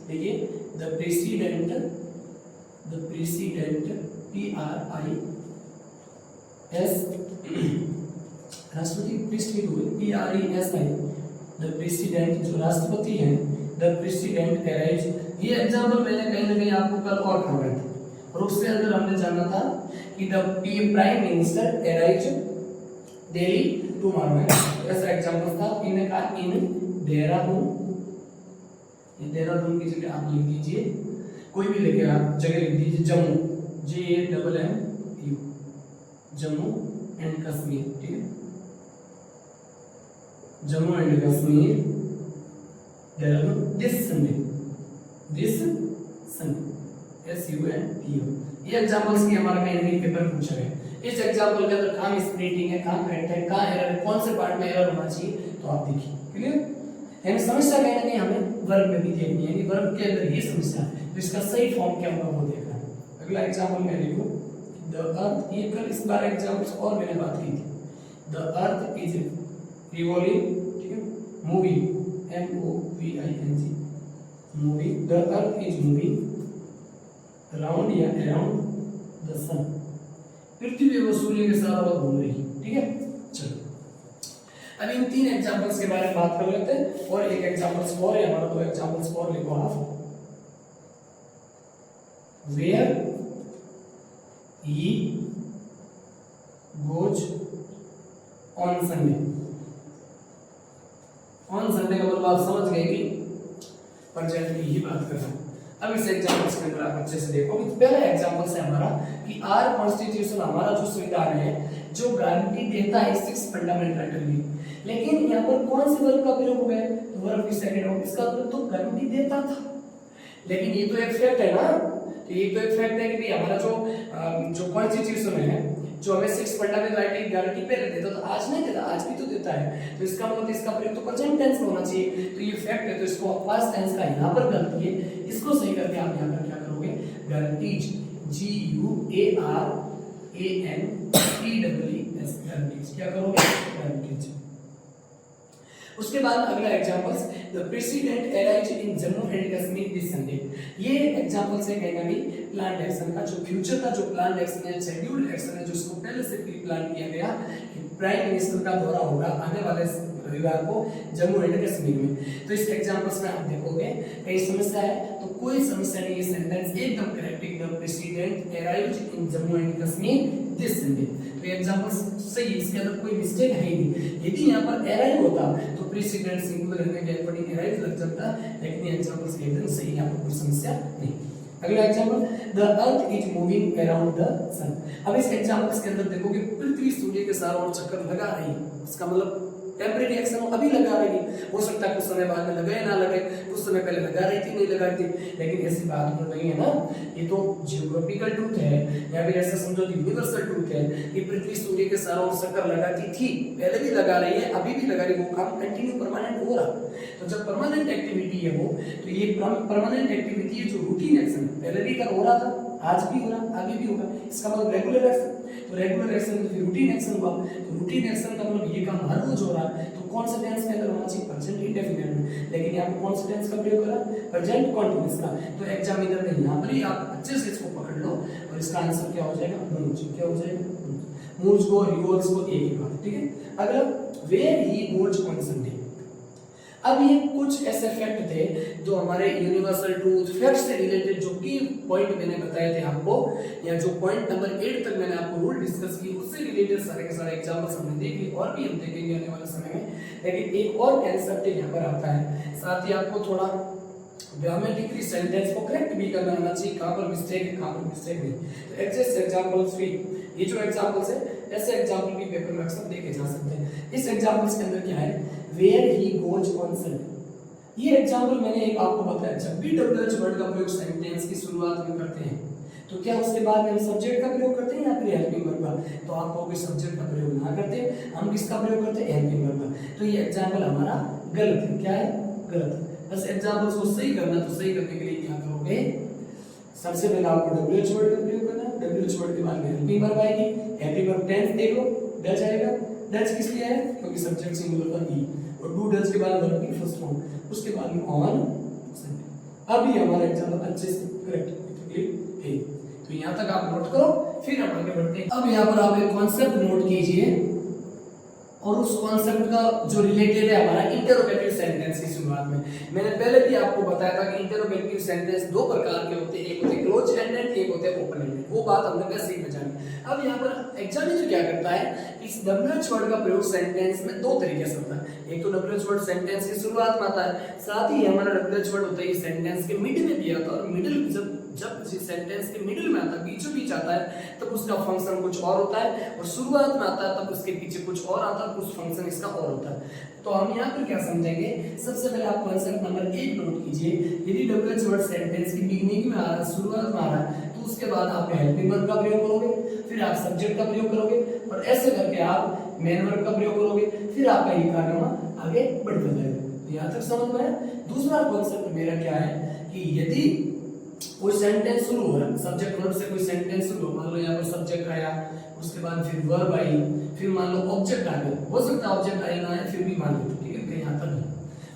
S1: देखिए द प्रेसिडेंट PRIS, राष्ट्रपति पृष्ठभूमि PRESI, द प्रेसिडेंट जो राष्ट्रपति हैं, द प्रेसिडेंट अराइव्स। ये एग्जांपल मैंने कहीं ना कहीं आपको कल और करवाया था, और उसके अंदर हमने जाना था कि the prime minister arrives Delhi tomorrow, ऐसा एग्जांपल था। इन्होंने कहा इन देहरादून, ये देहरादून की जगह आप लिख दीजिए, कोई भी लिखे आप जगह लिख दीजिए जम्मू, JAMMU, जम्मू एंड कश्मीर, ठीक है, Jammu and Kashmir Dehradun this Sunday, SUNDO। ये एग्जांपल्स की हमारा कहीं नहीं पेपर पूछा गया। इस एग्जांपल के अंदर कहां मिसप्रिंटिंग है, कहां करेक्ट है, कहां एरर है, कौन से पार्ट में एरर होना चाहिए, तो आप देखिए। क्लियर? यानी समस्या कहीं ना कहीं हमें वर्ब में भी देखनी है, यानी वर्ब के अंदर ये समस्या है, तो इसका सही फॉर्म क्या होगा वो देखना है। अगला एग्जांपल मैं लिखूं द अर्थ, ये कल इस बार एग्जांपल्स और मैंने बात की थी। द अर्थ इज रिवॉल्विंग, ठीक है, moving, MOVING, moving, the earth is moving around या अराउंड द सन, पृथ्वी वो सूर्य के साथ और घूम रही है, ठीक है। चलो अब इन 3 एग्जांपल्स के बारे में बात कर लेते हैं, और एक एग्जांपल्स और है हमारा, 2 एग्जांपल्स और लिखो आप। Where he goes on Sunday, on Sunday का मतलब आप समझ गए कि प्रेजेंट की ही बात कर रहा हूं। अब इस एग्जांपल्स के अंदर आप अच्छे से देखो, पहला एग्जांपल है हमारा कि आर कॉन्स्टिट्यूशन हमारा जो संविधान है जो गारंटी देता है 6 फंडामेंटल राइट, लेकिन यहाँ पर कौन से वर्ब का प्रयोग हुआ है, तो वर्ब की सेकंड हो, इसका मतलब तो गारंटी देता था, लेकिन ये तो एक फैक्ट है ना, तो ये तो एक फैक्ट है कि भाई हमारा जो कॉन्स्टिट्यूशन है जो हमें 6 फंडामेंटल राइट की गारंटी पहले देता, तो आज नहीं देता, आज भी तो देता है, तो इसका मतलब इसका प्रयोग तो प्रेजेंट टेंस में होना चाहिए, तो ये फैक्ट है, तो इसको पास्ट टेंस का यहाँ पर गलती है, इसको सही करके आप यहाँ पर क्या करोगे, गारंटीज, GUARANTEES, गारंटीज, क्या करोगे, गारंटीज। उसके बाद अगला examples, the president arrived in Jammu and Kashmir this Sunday. ये एग्जांपल से कहेगा भी प्लान एक्शन का जो फ्यूचर का जो प्लान एक्शन है, शेड्यूल्ड एक्शन है, जो इसको पहले से प्लान किया गया कि प्राइम मिनिस्टर का दौरा होगा आने वाले रविवार को जम्मू एंड कश्मीर में। तो इस एग्जांपल्स में आप देखोगे कई समस्या है, तो कोई समस्या नहीं, ये सेंटेंस एकदम correct, the president arrived in Jammu and Kashmir this Sunday. तो ये एग्जांपल सही, इसके अंदर कोई मिस्टेक है ही नहीं। यदि यहाँ पर अराइव होता तो प्रेसिडेंट सिंगुलर रहने के बड़ी अराइव लग जाता, लेकिन ये एग्जांपल्स एकदम सही, यहाँ पर कोई समस्या नहीं। अगला example, the earth is moving around the sun. अब इस एग्जांपल्स के अंदर देखो कि पृथ्वी सूर्य के चारों ओर चक्कर लगा रही है, इसका मतलब टेम्परेरी एक्शन अभी लगा रही है, हो सकता है कुछ समय बाद में लगे ना लगे, कुछ समय पहले लगा रही थी नहीं लगा रही थी, लेकिन ऐसी बात तो नहीं है ना, ये तो जियोग्राफिकल ट्रूथ है, या फिर ऐसा समझो यूनिवर्सल ट्रूथ है कि पृथ्वी सूर्य के चारों ओर चक्कर लगाती थी, पहले भी लगा रही है, अभी भी लगा रही है, वो काम कंटिन्यू परमानेंट हो रहा। तो जब परमानेंट एक्टिविटी है वो, तो ये परमानेंट एक्टिविटी है जो रूटीन एक्शन पहले भी हो रहा था, आज भी हो रहा, आगे भी होगा, इसका मतलब रेगुलर एक्शन। तो रेगुलर एक्शन में रूटीन एक्शन हुआ, तो रूटीन एक्शन का मतलब ये काम हर रोज हो रहा है, तो कौन सा टेंस में अगर होना चाहिए, प्रेजेंट इंडेफिनिट में, लेकिन यहाँ पे कौन सा टेंस का प्रयोग करा, प्रेजेंट कंटीन्यूअस का। तो एग्जामिनर ने यहाँ पर ही आप अच्छे से इसको पकड़ लो, और इसका आंसर क्या हो जाएगा, मूव्स। क्या हो जाएगा, मूव्स को, रिवॉल्व्स को एक ही बात, ठीक है। अगला, where he goes on Sunday. अब ये कुछ ऐसे फैक्ट थे जो हमारे यूनिवर्सल ट्रूथ फैक्ट से रिलेटेड जो की पॉइंट मैंने बताए थे आपको, या जो पॉइंट नंबर 8 तक मैंने आपको रूल डिस्कस की, उससे रिलेटेड सारे के सारे एग्जांपल्स हमने देख लिए, और भी हम देखेंगे आने वाले समय में। लेकिन एक और कंसेप्ट यहाँ पर आता है, साथ ही आपको थोड़ा ग्रामेटिकली सेंटेंस को करेक्ट भी करना आना चाहिए, कहाँ पर मिस्टेक है, कहाँ पर मिस्टेक नहीं। तो एग्जैक्ट एग्जांपल्स भी, ये जो एग्जांपल्स है ऐसे एग्जांपल भी पेपर में अक्सर देखे जा सकते हैं। इस एग्जांपल्स के अंदर क्या है, where he goes on Sunday. ये एग्जांपल मैंने एक आपको बताया, जब भी डब्ल्यूएच वर्ड का प्रयोग सेंटेंस की शुरुआत में करते हैं
S2: तो क्या उसके बाद में हम सब्जेक्ट का प्रयोग करते हैं या फिर हेल्पिंग वर्ब का? तो आप कहोगे सब्जेक्ट का प्रयोग ना करते, हम किसका प्रयोग करते हैं? हेल्पिंग वर्ब का। तो ये एग्जाम्पल हमारा गलत है। क्या है? गलत है। बस एग्जाम्पल्स को सही करना, तो सही करने के लिए क्या करोगे? सबसे पहले आपको WH वर्ड का प्रयोग करना है। WH वर्ड के बाद में हेल्पिंग वर्ब आएगी। हेल्पिंग वर्ब टेंस देख लो, डच आएगा। डच किस लिए है? क्योंकि सब्जेक्ट सिंगुलर का ई, और डू डच के बाद वर्ब की फर्स्ट फॉर्म, उसके बाद में ऑन। अब ये हमारा एग्जाम्पल अच्छे से करेक्ट है। तो यहाँ तक आप नोट करो, फिर हम आगे बढ़ते हैं। अब यहाँ पर आप एक कॉन्सेप्ट नोट कीजिए, और उस कॉन्सेप्ट का जो रिलेटेड है हमारा इंटरोगेटिव सेंटेंस की शुरुआत में। मैंने पहले भी आपको बताया था कि इंटरोगेटिव सेंटेंस दो प्रकार के होते हैं, एक होते हैं क्लोज एंडेड, एक होते हैं ओपन एंडेड। वो बात हमने वैसे ही जानी। अब यहाँ पर एग्जामिनर क्या करता है, इस WH वर्ड का प्रयोग सेंटेंस में दो तरीके से होता है। एक तो WH वर्ड सेंटेंस की शुरुआत में आता है, साथ ही हमारा WH वर्ड होता है सेंटेंस के मिडिल में भी आता है। और मिडिल जब किसी सेंटेंस के मिडिल में आता है, बीचों बीच आता है, तब उसका फंक्शन कुछ और होता है, और शुरुआत में आता है तब उसके पीछे कुछ और आता है, कुछ फंक्शन इसका और होता है। तो हम यहाँ पर क्या समझेंगे, सबसे पहले आप कॉन्सेप्ट नंबर 1 नोट कीजिए। यदि WH वर्ड सेंटेंस की बिगिनिंग में आ रहा है, शुरुआत में आ रहा है, तो उसके बाद आप हेल्पिंग वर्ब का प्रयोग करोगे, फिर आप सब्जेक्ट का प्रयोग करोगे, और ऐसे करके आप मेन वर्ब का प्रयोग करोगे, फिर आपका ये कारनामा आगे बढ़ता जाएगा। यहाँ तक समझ में आया? दूसरा कॉन्सेप्ट मेरा क्या है कि यदि कोई सेंटेंस शुरू हो रहा है, सब्जेक्ट वर्ब से कोई सेंटेंस शुरू हो, मान लो यहाँ पर सब्जेक्ट आया, उसके बाद फिर वर्ब आई, फिर मान लो ऑब्जेक्ट आ गया, हो सकता है ऑब्जेक्ट आया ना आए, फिर भी मान लो, ठीक है, कहीं यहाँ तक नहीं।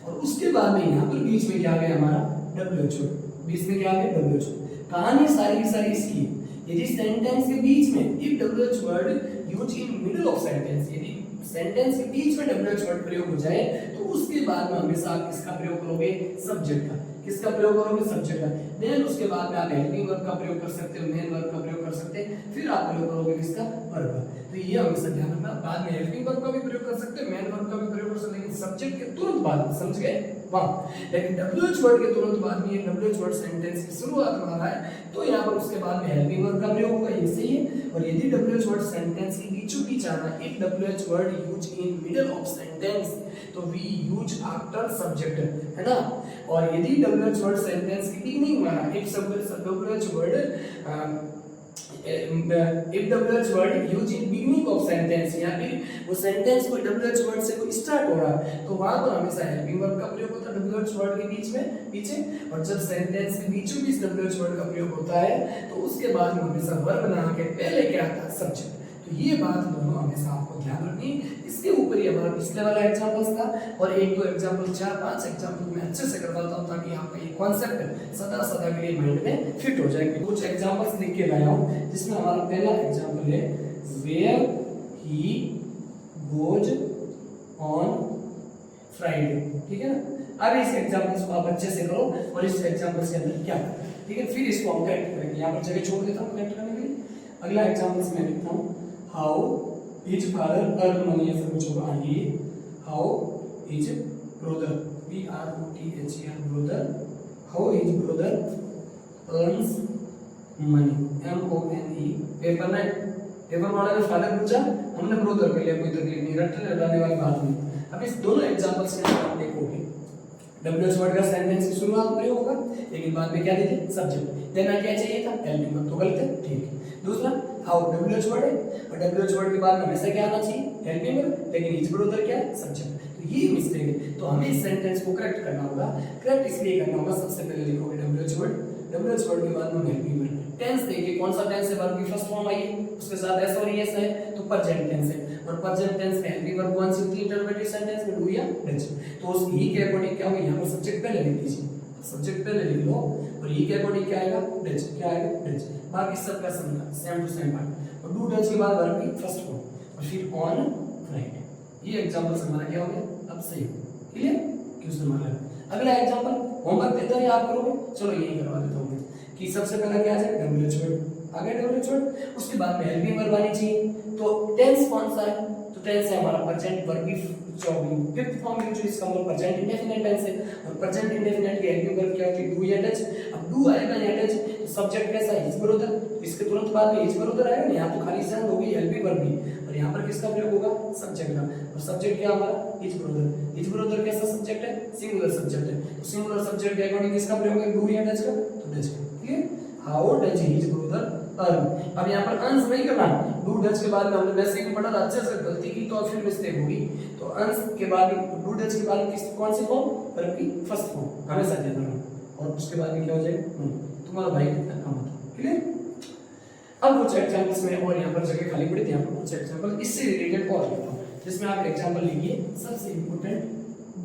S2: और उसके बाद में यहाँ पर बीच में क्या आ गया हमारा WH वर्ड, बीच में क्या आ गया WH वर्ड। कहानी सारी की सारी इसकी, यदि सेंटेंस के बीच में if WH word use in middle of sentence, यदि सेंटेंस के बीच में WH वर्ड प्रयोग हो जाए, तो उसके बाद में हमेशा आप किसका प्रयोग करोगे? सब्जेक्ट का। किसका प्रयोग करोगे? सब्जेक्ट का। देन उसके बाद में आप हेल्पिंग वर्ब का प्रयोग कर सकते हो, मेन वर्ब का प्रयोग कर सकते हैं, फिर आप प्रयोग करोगे किसका? वर्ब का। तो ये हमेशा ध्यान रखना, बाद में हेल्पिंग वर्ब का भी प्रयोग कर सकते हैं, मेन वर्ब का भी प्रयोग कर सकते हैं, लेकिन सब्जेक्ट के तुरंत बाद, समझ गए? वाह। लेकिन WH वर्ड के तुरंत बाद में ये WH वर्ड सेंटेंस की शुरुआत में आ रहा है, तो यहाँ पर उसके बाद में हेल्पिंग वर्ब का प्रयोग होगा, ये सही है। और यदि WH वर्ड सेंटेंस के बीचों बीच आ रहा है, if WH word use in middle of sentence, तो वी यूज आफ्टर सब्जेक्ट, है ना। और यदि WH वर्ड सेंटेंस की बिगिनिंग में आ रहा है, if WH word if WH word use in beginning of sentence, या फिर वो सेंटेंस कोई WH वर्ड से कोई स्टार्ट हो रहा है, तो वहां पर हमेशा हेल्पिंग वर्ब का प्रयोग होता है WH वर्ड के बीच में पीछे। और जब सेंटेंस के बीचों बीच WH वर्ड का प्रयोग होता है, तो उसके बाद में हमेशा वर्ब ना आके पहले क्या आता है? सब्जेक्ट। तो ये बात दोनों हमेशा आपको ध्यान रखनी। इसके ऊपर ही हमारा पिछले वाला एग्जांपल्स था, और एक दो एग्जांपल, 4-5 एग्जांपल मैं अच्छे से करवाता हूं, ताकि आपका ये कॉन्सेप्ट सदा सदा के लिए माइंड में फिट हो जाए। कुछ एग्जांपल्स लिख के लाया हूं, जिसमें हमारा पहला एग्जांपल है where he goes on Friday, ठीक है ना। अब इस एग्जांपल्स को आप अच्छे से करो, और इस एग्जांपल्स के अंदर क्या है, ठीक है, फिर इसको हम करेक्ट करेंगे। यहाँ पर जगह छोड़ देता हूँ करेक्ट करने के लिए। अगला एग्जांपल्स मैं लिखता हूँ, how his father earn money, ऐसा कुछ होगा। ये how his brother, BROTHER brother, how his brother earns money, MONE। Paper में पेपर वाले ने फादर पूछा, हमने ब्रदर कर लिया, कोई तकलीफ नहीं, रटने वाली बात नहीं। अब इस दोनों एग्जांपल्स के अंदर आप देखोगे WH वर्ड का सेंटेंस की शुरुआत में प्रयोग होगा, लेकिन बाद में क्या देते? सब्जेक्ट। देना क्या चाहिए था? हेल्पिंग वर्ब, तो गलत है, ठीक है। दूसरा हाउ WH वर्ड है, और WH वर्ड के बाद में हमेशा क्या आना चाहिए? हेल्पिंग वर्ब, लेकिन हिज ब्रदर क्या है? सब्जेक्ट। तो ये मिस्टेक है, तो हमें इस सेंटेंस को करेक्ट करना होगा। करेक्ट इसलिए करना होगा, सबसे पहले लिखोगे WH वर्ड के बाद में हेल्पिंग वर्ब। टेंस देखिए, कौन सा टेंस है? वर्ब की फर्स्ट फॉर्म आई है, उसके साथ एस और एस है, तो प्रेजेंट टेंस है। और प्रेजेंट टेंस में हेल्पिंग वर्ब कौन सी होती है इंटरोगेटिव सेंटेंस में? डू या डज। तो उस ही के अकॉर्डिंग क्या होगा? यहाँ पर सब्जेक्ट पहले लिख दीजिए, सब्जेक्ट पहले लिख लो, और ही के अकॉर्डिंग क्या आएगा? डज। क्या आएगा? डज। बाकी सब का सेम टू सेम पार्ट। और डू डज के बाद वर्ब की फर्स्ट फॉर्म, और फिर ऑन फ्राइडे। ये एग्जांपल हमारा क्या हो गया? अब सही क्लियर, क्वेश्चन मार्क। अगला एग्जांपल होमवर्क देता है, आप करोगे, चलो यही करवा देता हूँ कि सबसे पहला क्या है? WH वर्ड आ गया, WH वर्ड, उसके बाद में हेल्पिंग वर्ब आनी चाहिए। तो टेंस कौन सा है? तो टेंस है हमारा प्रेजेंट वर्ब की फिफ्थ फॉर्म यूज, इसका मतलब प्रेजेंट इंडेफिनिट टेंस है। और प्रेजेंट इंडेफिनिट की हेल्पिंग वर्ब क्या होती है? डू या डज। अब डू आएगा या डज, तो सब्जेक्ट कैसा है? हिज ब्रदर, इसके तुरंत बाद में हिज ब्रदर आएगा ना, यहाँ तो खाली सेंड होगी हेल्पिंग वर्ब भी, और यहाँ पर किसका प्रयोग होगा? सब्जेक्ट का। और सब्जेक्ट क्या हमारा? His brother. हिज ब्रदर कैसा सब्जेक्ट है? सिंगुलर सब्जेक्ट है, तो सिंगुलर सब्जेक्ट के अकॉर्डिंग किसका प्रयोग है? डू या डज का, तो डज का। Clear. How does his brother earn. अब यहाँ पर अंश नहीं करना, डू डज के बाद में हमने वैसे ही पढ़ा था, अच्छे से गलती की तो फिर मिस्टेक होगी। तो अंश के बाद डू डज के बाद किस कौन सी फॉर्म, वर्ब की फर्स्ट फॉर्म हमेशा ध्यान रखना, और उसके बाद में क्या हो जाएगा, तुम्हारा भाई कितना काम होता। क्लियर। अब कुछ एग्जांपल्स में और यहाँ पर जगह खाली पड़ी थी, यहाँ पर कुछ एग्जांपल इससे रिलेटेड और लिखता हूँ, जिसमें आप एग्जांपल लिखिए। सबसे इंपॉर्टेंट,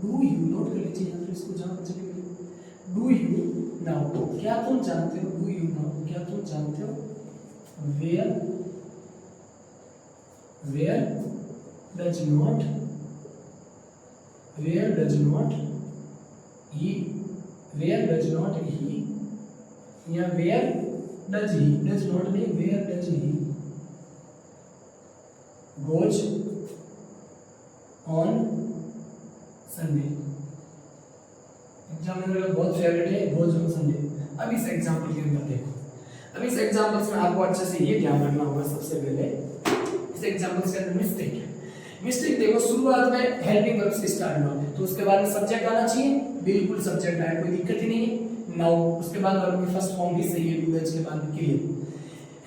S2: डू यू, नोट कर लीजिए यहाँ पर इसको, जहाँ पर जगह मिली। डू यू नाउ, क्या तुम जानते हो, डू यू नाउ क्या तुम जानते हो, where does not he, where does not he, या where does he, does not नहीं, where does he goes on Sunday. Examiner का बहुत फेवरेट है गोज ऑन संडे। अब इस एग्जांपल के अंदर देखो, अब इस एग्जांपल्स में आपको अच्छे से ये ध्यान रखना होगा। सबसे पहले इस एग्जांपल्स के अंदर मिस्टेक है। मिस्टेक देखो, शुरुआत में हेल्पिंग वर्ब से स्टार्ट हुआ, तो उसके बाद में सब्जेक्ट आना चाहिए, बिल्कुल सब्जेक्ट आया, कोई दिक्कत ही नहीं है। नाउ उसके बाद वर्ब की फर्स्ट फॉर्म भी सही है, डू डज के बाद में क्लियर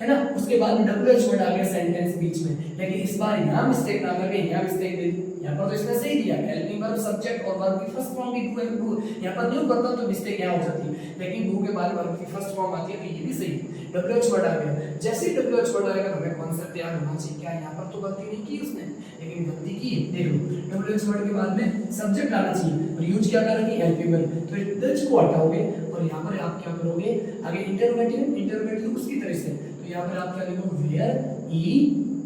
S2: है ना। उसके बाद में डब्ल्यूएच वर्ड आ गया सेंटेंस बीच में, लेकिन इस बार यहाँ मिस्टेक ना करके यहाँ मिस्टेक दे दी। यहाँ पर तो इसने सही दिया, हेल्पिंग वर्ब सब्जेक्ट और वर्ब की फर्स्ट फॉर्म भी डू है, डू यहाँ पर न्यू करता तो मिस्टेक यहाँ हो जाती है, लेकिन डू के बाद वर्ब की फर्स्ट फॉर्म आती है, तो ये भी सही है। डब्ल्यूएच वर्ड आ गया, जैसे ही डब्ल्यूएच वर्ड आएगा तो हमें कॉन्सेप्ट याद होना चाहिए। क्या यहाँ पर तो गलती नहीं की उसने, लेकिन गलती की है। देख लो, डब्ल्यूएच वर्ड के बाद में सब्जेक्ट आना चाहिए और यूज क्या करेंगे, हेल्पिंग वर्ब, तो डज को हटाओगे और यहाँ पर आप क्या करोगे, आगे इंटरोगेटिव उसकी तरह से, तो यहाँ पर आप क्या लिखोगे, वेयर ई,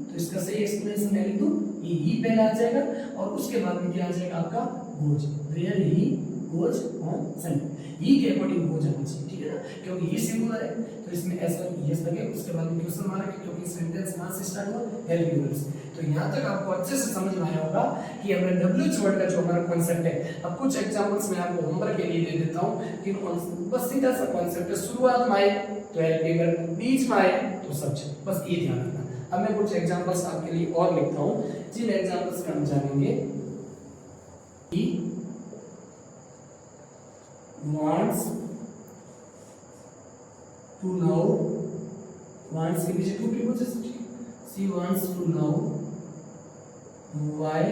S2: तो इसका सही एक्सप्लेनेशन मैं लिख दूं, ये पहले आ जाएगा और उसके बाद में क्या आ जाएगा आपका goes, where he goes on Sunday, ई के अकॉर्डिंग गोज आना चाहिए, ठीक है ना, क्योंकि ये सिंगुलर है तो इसमें एस और एस लगे, उसके बाद में क्वेश्चन मारेंगे क्योंकि सेंटेंस कहां से स्टार्ट हुआ, हेल्पिंग वर्ब से। तो यहाँ तक आपको अच्छे से समझ में आया होगा कि हमने डब्ल्यूएच वर्ड का जो हमारा कॉन्सेप्ट है। अब कुछ एग्जांपल्स मैं आपको होमवर्क के लिए दे देता हूँ कि बस सीधा सा कॉन्सेप्ट है, शुरुआत में आए तो हेल्पिंग वर्ब, बीच में आए तो सब्जेक्ट, बस ये ध्यान रखना। अब मैं कुछ एग्जांपल्स आपके लिए और लिखता हूँ, जिन एग्जांपल्स में हम जानेंगे he wants to know, wants के पीछे to preposition, she wants to know why,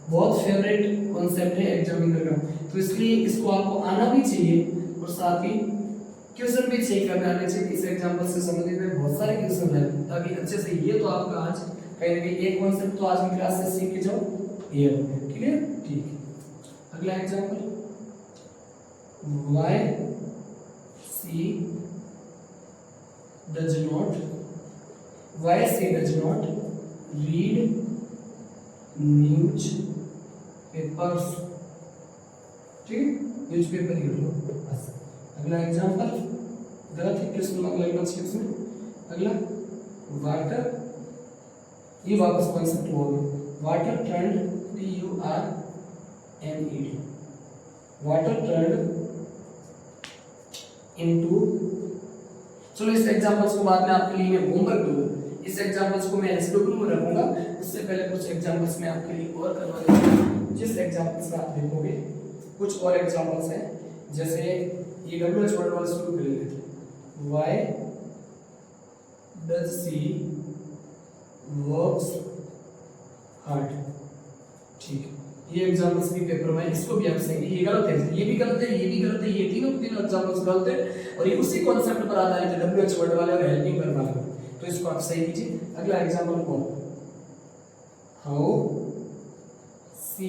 S2: बहुत फेवरेट कॉन्सेप्ट है एग्जामिनर का, तो इसलिए इसको आपको आना भी चाहिए और साथ ही क्वेश्चन भी चेक करने आने चाहिए। इस एग्जांपल से संबंधित में बहुत सारे क्वेश्चन हैं, ताकि अच्छे से ये तो आपका आज कहीं ना कहीं एक कॉन्सेप्ट तो आज की क्लास से सीख के जाओ, ये क्लियर, ठीक है। अगला example, why she does not read newspapers, ठीक है, न्यूज़पेपर ही लो बस। अगला एग्जांपल गलत है, क्वेश्चन मार्क लगना चाहिए इसमें। अगला वाटर, ये वापस कॉन्सेप्ट हो गया, water turned, TURNED, water turned into. चलो इस एग्जांपल्स को बाद में आपके लिए मैं होमवर्क दूंगा, इस एग्जांपल्स को मैं एसडब्ल्यू में रखूंगा, उससे पहले कुछ एग्जांपल्स मैं आपके लिए और करवा दूंगा, जिस एग्जांपल्स में आप देखोगे कुछ और एग्जांपल्स हैं, जैसे ये डब्ल्यूएच वर्ड वाला शुरू कर लेते हैं, why does she works hard, ठीक है, ये एग्जांपल्स भी पेपर में, इसको भी आप सही, ये गलत है, ये भी गलत है, ये भी गलत है, ये तीनों एग्जांपल्स गलत है और ये उसी कॉन्सेप्ट पर आधारित है, डब्ल्यूएच वर्ड वाले और हेल्पिंग वर्ब वाले, तो इसको आप सही कीजिए। अगला एग्जांपल कौन, how she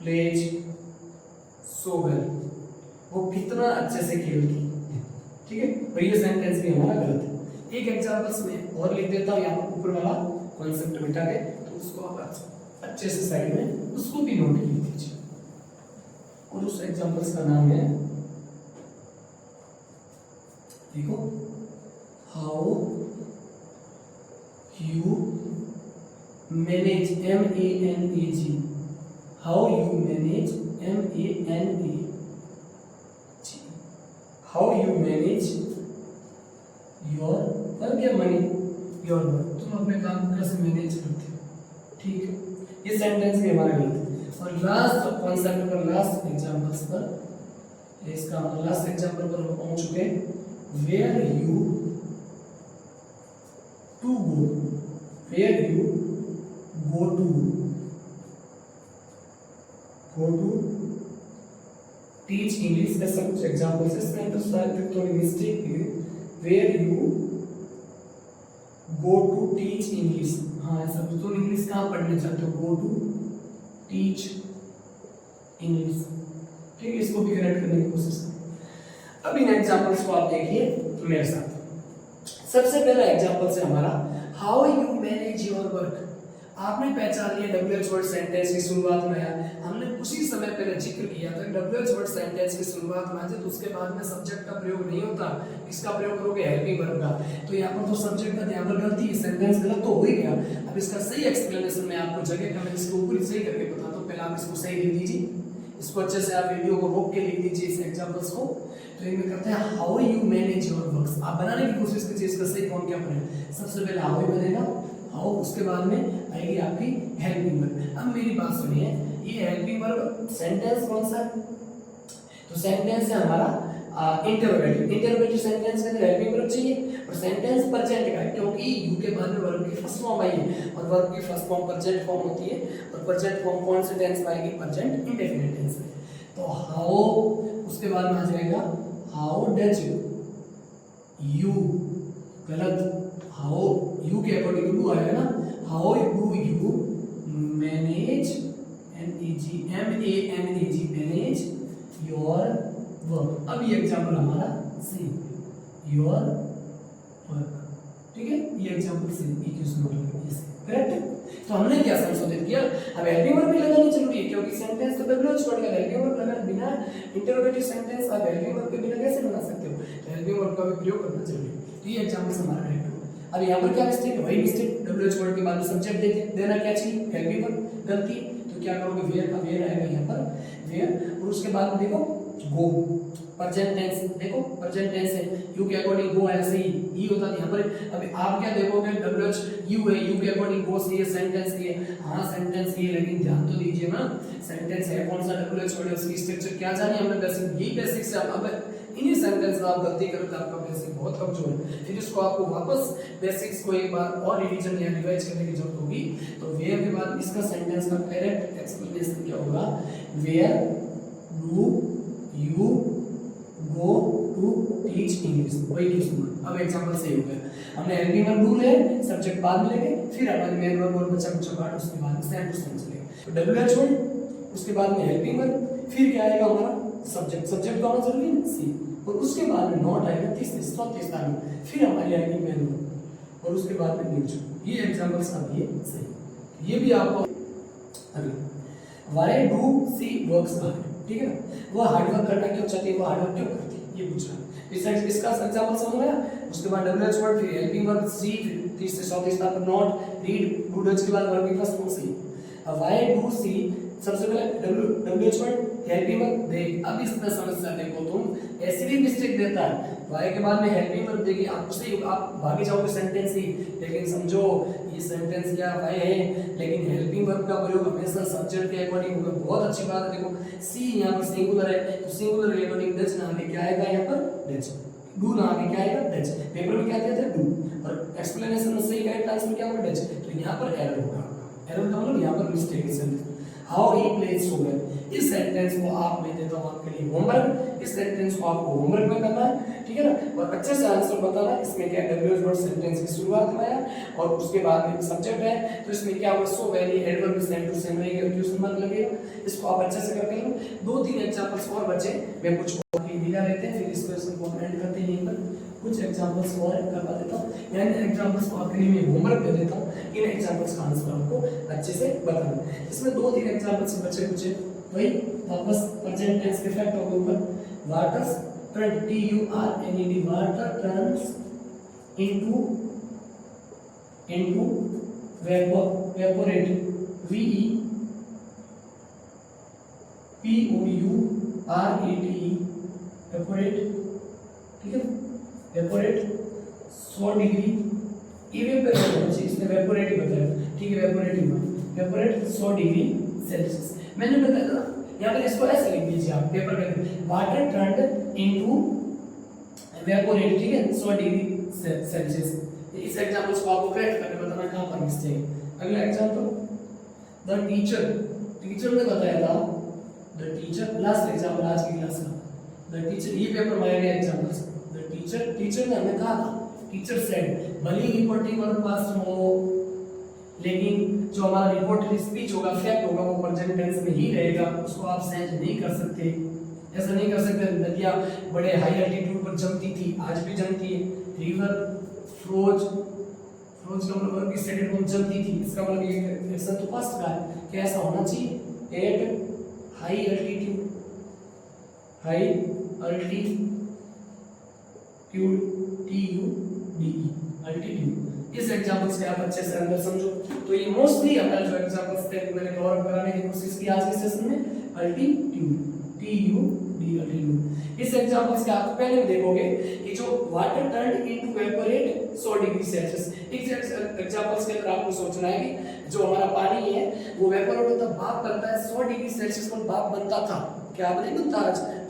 S2: plays so well, वो कितना अच्छे से खेलती है, ठीक है, और ये सेंटेंस भी हमारा गलत है। एक एग्जांपल्स में और लिख देता हूँ, यहाँ पर ऊपर वाला कॉन्सेप्ट मिटा के, तो उसको आप अच्छे से साइड में उसको भी नोट लिख दीजिए। और उस एग्जांपल्स का नाम है, देखो, how you manage, MANAG, how you manage, MANAG, how you manage your work या मनी, योर वर्क, तुम अपने काम को कैसे मैनेज करते हो, ठीक है, ये सेंटेंस भी हमारा गलत है। और लास्ट कॉन्सेप्ट पर, लास्ट एग्जांपल्स पर इसका लास्ट एग्जांपल पर हम पहुंच चुके हैं। Where you to go, where you go to teach English, ऐसा कुछ एग्जांपल्स है। इसमें तो शायद थोड़ी मिस्टेक है। Where you go to teach English, हाँ ऐसा कुछ। तुम इंग्लिश कहाँ पढ़ने चाहते हो? गो टू टीच इंग्लिश, ठीक है। इसको भी करेक्ट करने की कोशिश करें। अब इन एग्जांपल्स को आप देखिए मेरे साथ। सबसे पहला एग्जांपल है हमारा how you manage your work. आपने पहचान लिया WH वर्ड सेंटेंस की शुरुआत में आया। हमने उसी समय पहले जिक्र किया था WH वर्ड सेंटेंस की शुरुआत में आए तो उसके बाद में सब्जेक्ट का प्रयोग नहीं होता, इसका प्रयोग करोगे हेल्पिंग वर्ब का। तो यहाँ पर तो सब्जेक्ट का यहाँ पर गलती है, सेंटेंस गलत तो हो ही गया। अब इसका सही एक्सप्लेनेशन मैं आपको जगह का मैं इसके ऊपर सही करके बताता हूँ। पहले आप इसको सही लिख दीजिए, इसको अच्छे से आप वीडियो को रोक के लिख दीजिए इस एग्जांपल्स को। तो इनमें करते हैं how you manage your works. आप बनाने की कोशिश कीजिए इसका सही फॉर्म क्या बने। सबसे पहले हाउ ही बनेगा, हाउ, उसके बाद में आएगी आपकी हेल्पिंग वर्ब। अब मेरी बात सुनिए, ये हेल्पिंग वर्ब सेंटेंस कौन सा है? तो सेंटेंस है हमारा इंटरोगेटिव सेंटेंस में हेल्पिंग वर्ब चाहिए और सेंटेंस प्रेजेंट का है, क्योंकि यू के बाद में वर्ब की फर्स्ट फॉर्म आई है और वर्ब की फर्स्ट फॉर्म प्रेजेंट फॉर्म होती है और प्रेजेंट फॉर्म कौन से टेंस में आएगी? प्रेजेंट इंडेफिनिट टेंस में। तो हाउ, उसके बाद में आ जाएगा हाउ डज यू, गलत, हाउ यू के अकॉर्डिंग डू आएगा ना। How do you manage, MANAG manage your work. अब ये एग्जांपल हमारा सी, योर वर्क, ठीक है। ये एग्जांपल सी क्वेश्चन करेक्ट। तो हमने क्या संशोधित किया? अब हेल्पिंग वर्ब भी लगानी जरूरी है, क्योंकि सेंटेंस तो WH वर्ड का हेल्पिंग वर्ब लगाना बिना इंटरोगेटिव सेंटेंस आप हेल्पिंग वर्ब के बिना कैसे बना सकते हो? तो हेल्पिंग वर्ब का भी प्रयोग करना जरूरी है। तो ये एग्जांपल हमारा करेक्ट हो। अब यहाँ पर क्या मिस्टेक है? वही मिस्टेक, WH वर्ड के बाद में सब्जेक्ट देना क्या चाहिए? हेल्पिंग वर्ब, गलती। तो क्या करोगे? वेयर का वेयर आएगा यहाँ पर, वेयर, और उसके बाद में देखो गो, प्रेजेंट टेंस, देखो प्रेजेंट टेंस है, यू के अकॉर्डिंग गो है, सही ई होता है यहाँ पर। अब आप क्या देखोगे? WH यू है, यू के अकॉर्डिंग गो सही है, सेंटेंस ये, हाँ सेंटेंस ये, लेकिन ध्यान तो दीजिए ना सेंटेंस है कौन सा? WH वर्ड है, उसकी स्ट्रक्चर क्या जानिए हमने बेसिक, यही बेसिक से। अब इन्हीं सेंटेंस में आप गलती करो तो आपका बेसिक बहुत कमजोर है, फिर इसको आपको वापस बेसिक्स को एक बार और रिवीजन या रिवाइज करने की जरूरत होगी। तो वेयर के बाद इसका सेंटेंस का करेक्ट एक्सप्लेनेशन क्या होगा? Where do you go to teach English, वही क्वेश्चन। अब एग्जांपल सही हो गया। हमने हेल्पिंग वर्ब डू ले, सब्जेक्ट बाद में लेंगे, फिर हमारे मेन वर्ब और बचा कुछ पार्ट उसके बाद में सेम टू सेम चलेगा। तो WH वर्ड, उसके बाद में हेल्पिंग वर्ब, फिर क्या आएगा हमारा? सब्जेक्ट, सब्जेक्ट तो आना जरूरी है सी, और उसके बाद में नॉट आएगा तीसरे चौथे स्थान में, फिर हमारी आएगी मेन वर्ब और उसके बाद में न्यूज। ये एग्जांपल्स आप ये सही, ये भी आपको अभी why do she works hard, ठीक है ना। वो हार्ड वर्क करना क्यों चाहती है, वो हार्ड वर्क क्यों करती है, ये पूछ रहा है। इसका एग्जांपल समझ में आया। उसके बाद WH वर्ड, फिर हेल्पिंग वर्ब सी, फिर तीसरे चौथे स्थान पर नॉट, रीड, डू डज के बाद वर्ब की फर्स्ट फॉर्म सी। अब व्हाई डू सी, सबसे पहले WH वर्ड, हेल्पिंग वर्ब देख। अब इसमें समस्या देखो, तुम ऐसी भी मिस्टेक देता है, वाई के बाद में हेल्पिंग वर्ब देगी, आप सही, आप भागे जाओगे सेंटेंस ही, लेकिन समझो ये सेंटेंस क्या वाई है, लेकिन हेल्पिंग वर्ब का प्रयोग हमेशा सब्जेक्ट के अकॉर्डिंग होगा। बहुत अच्छी बात है। देखो सी यहाँ पर सिंगुलर है, तो सिंगुलर के अकॉर्डिंग डज ना आगे क्या आएगा? यहाँ पर डज, डू ना आगे क्या आएगा? डज। पेपर में क्या दिया था? डू, और एक्सप्लेनेशन में सही करेक्ट आंसर क्या होगा? डज। तो यहाँ पर एरर होगा, एरर का मतलब यहाँ पर मिस्टेक है। हाउ ही प्लेज शुगर, इस सेंटेंस को आप मैं देता हूँ आपके लिए होमवर्क, इस सेंटेंस को आपको होमवर्क में करना है, ठीक है ना, और अच्छे से आंसर बताना। इसमें क्या WH वर्ड सेंटेंस की शुरुआत में आया और उसके बाद में सब्जेक्ट है, तो इसमें क्या होगा? So very, adverb same to same रहेगा, क्वेश्चन मार्क लगेगा। इसको आप अच्छे से करके लो। 2-3 एग्जांपल्स और बचे, मैं कुछ और भी दिला लेते हैं, फिर इस क्वेश्चन को एंड करते हैं यहीं पर। कुछ एग्जांपल्स और करवा देता हूँ, यानी एग्जांपल्स को आपके लिए मैं होमवर्क दे देता हूँ। इन एग्जांपल्स का आंसर आपको अच्छे से बताना। इसमें 2-3 एग्जांपल्स बचे कुछ, वही वापस प्रेजेंट टेंस के फैक्ट के ऊपर। Water turn, TURNED, water turns into evaporate, VEPOURETE, evaporate, ठीक है। वेपोरेट 100 डिग्री, इवेपोरेट होना चाहिए, इसने वेपोरेट ही बताया, ठीक है। Evaporate 100 degree Celsius. मैंने बताया था यहाँ पर इसको ऐसे लिख दीजिए आप पेपर में, वाटर टर्न्ड इनटू वेपोरेट, ठीक है, 100 डिग्री सेल्सियस। इस एग्जांपल्स को आपको करेक्ट करके बताना कहां पर मिस्टेक है। अगला एग्जांपल, द टीचर ने बताया था, द टीचर, लास्ट एग्जांपल आज की क्लास का, द टीचर, ये पेपर में आया एग्जांपल्स, द टीचर ने हमें कहा था, टीचर सेड, भले ही रिपोर्टिंग वर्ब पास्ट में हो, लेकिन जो हमारा रिपोर्टेड स्पीच होगा, फैक्ट होगा, वो प्रेजेंट टेंस में ही रहेगा, उसको आप चेंज नहीं कर सकते। ऐसा नहीं कर सकते नदियां बड़े हाई एल्टीट्यूड पर जमती थी, आज भी जमती है, रिवर फ्रोज का मतलब कि स्टेटेड फॉर्म जमती थी, इसका मतलब ये एक्शन तो पास्ट का है कि ऐसा होना चाहिए, एट हाई एल्टीट्यूड अल्टीट्यूड। इस एग्जांपल्स के आप अच्छे से अंदर समझो। तो ये मोस्टली हमारा जो एग्जांपल्स थे मैंने कवर अप कराने की कोशिश की आज के सेशन में, अल्टीट्यूड, अल्टीट्यूड। इस एग्जांपल्स के आप पहले देखोगे कि जो water turned into evaporate 100 degree Celsius, इस एग्जांपल्स के अंदर आपको सोचना है कि जो हमारा पानी है वो वेपोरेट होता है, भाप बनता है 100 डिग्री सेल्सियस पर भाप बनता था, क्या अब नहीं बनता,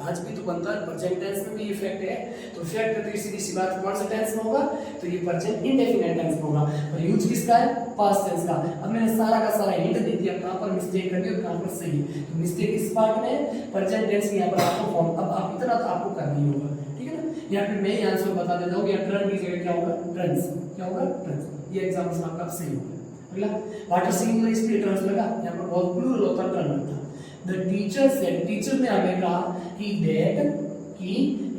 S2: आज भी तो बनता है, प्रेजेंट टेंस में भी ये फैक्ट है। तो फैक्ट है तो सीधी सी बात कौन सा टेंस में होगा, तो ये प्रेजेंट इंडेफिनिट टेंस में होगा, और यूज किसका है, पास्ट टेंस का। अब मैंने सारा का सारा हिंट दे दिया कहां पर मिस्टेक करनी है और कहां पर सही है। तो मिस्टेक इस पार्ट में, प्रेजेंट टेंस की यहां पर आपको फॉर्म, अब आप इतना तो आपको करना ही होगा, ठीक है ना। या फिर मैं ही आंसर बता देता हूं कि टर्न की जगह क्या होगा, टर्न्स, क्या होगा, टर्न्स। ये एग्जांपल आपका सही होगा। अगला, वाटर सिंगुलर इसलिए टर्न्स लगा, यहां पर बहुत प्लूरल होता है, टर्न होता है। The teacher said, टीचर ने हमें कहा कि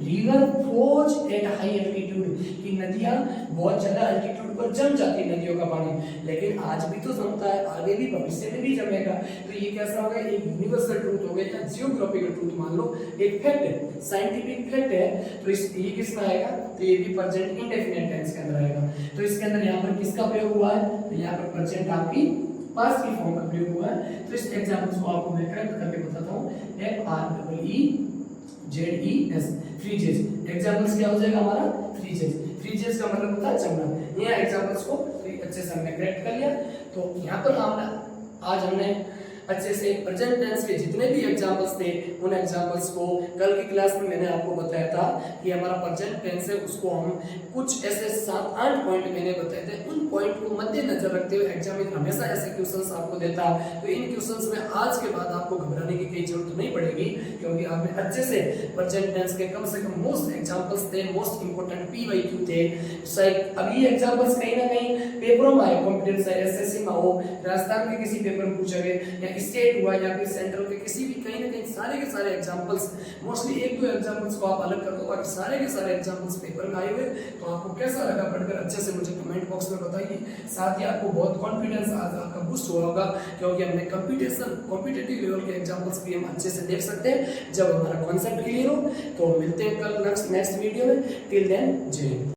S2: river flows at high altitude, कि नदियां बहुत ज्यादा एल्टीट्यूड पर जम जाती है नदियों का पानी, लेकिन आज भी तो जमता है, आगे भी भविष्य में भी जमेगा। तो ये कैसा होगा, एक यूनिवर्सल ट्रूथ हो गया या जियोग्राफिकल ट्रूथ मान लो, एक फैक्ट है, साइंटिफिक फैक्ट है। तो ये किस में आएगा, तो ये भी प्रेजेंट इंडेफिनिट टेंस के अंदर आएगा। तो इसके अंदर यहाँ पर किसका प्रयोग हुआ है, तो यहाँ पर प्रेजेंट आपकी पास्ट की फॉर्म का प्रयोग हुआ है। तो इस एग्जांपल्स को आपको मैं करेक्ट करके बताता हूं, FREEZES, फ्रीजेज। एग्जांपल्स क्या हो जाएगा हमारा, फ्रीजेज का मतलब होता है जमना। ये एग्जांपल्स को अच्छे से हमने करेक्ट कर लिया। तो यहाँ पर आज हमने अच्छे से प्रेजेंट टेंस के जितने भी एग्जांपल्स थे उन एग्जांपल्स को कल की क्लास में मैंने आपको बताया था कि हमारा प्रेजेंट टेंस है, उसको हम कुछ ऐसे 7-8 पॉइंट मैंने बताए थे। उन पॉइंट को मद्देनजर रखते हुए एग्जामिनर हमेशा ऐसे क्वेश्चंस आपको देता। तो इन क्वेश्चंस में आज के बाद आपको घबराने की कोई जरूरत नहीं पड़ेगी, क्योंकि आपने अच्छे से प्रेजेंट टेंस के कम से कम मोस्ट एग्जांपल्स थे, मोस्ट इंपोर्टेंट PYQ थे। अब ये एग्जांपल्स कहीं ना कहीं पेपरों में आए, कॉम्पिटेंस है, SSC में हो, राजस्थान के किसी पेपर में पूछा गया, स्टेट हुआ या फिर सेंट्रल के किसी भी, कहीं ना कहीं सारे के सारे एग्जांपल्स, मोस्टली 1-2 एग्जांपल्स को आप अलग कर दो, बाकी सारे के सारे एग्जांपल्स पेपर में आए हुए। तो आपको कैसा लगा पढ़कर अच्छे से मुझे कमेंट बॉक्स में बताइए। साथ ही आपको बहुत कॉन्फिडेंस आज आपका बूस्ट हुआ होगा, क्योंकि हमने कॉम्पिटिटिव लेवल के एग्जांपल्स भी हम अच्छे से देख सकते हैं जब हमारा कॉन्सेप्ट क्लियर हो। तो मिलते हैं कल नेक्स्ट वीडियो में। टिल देन जय हिंद।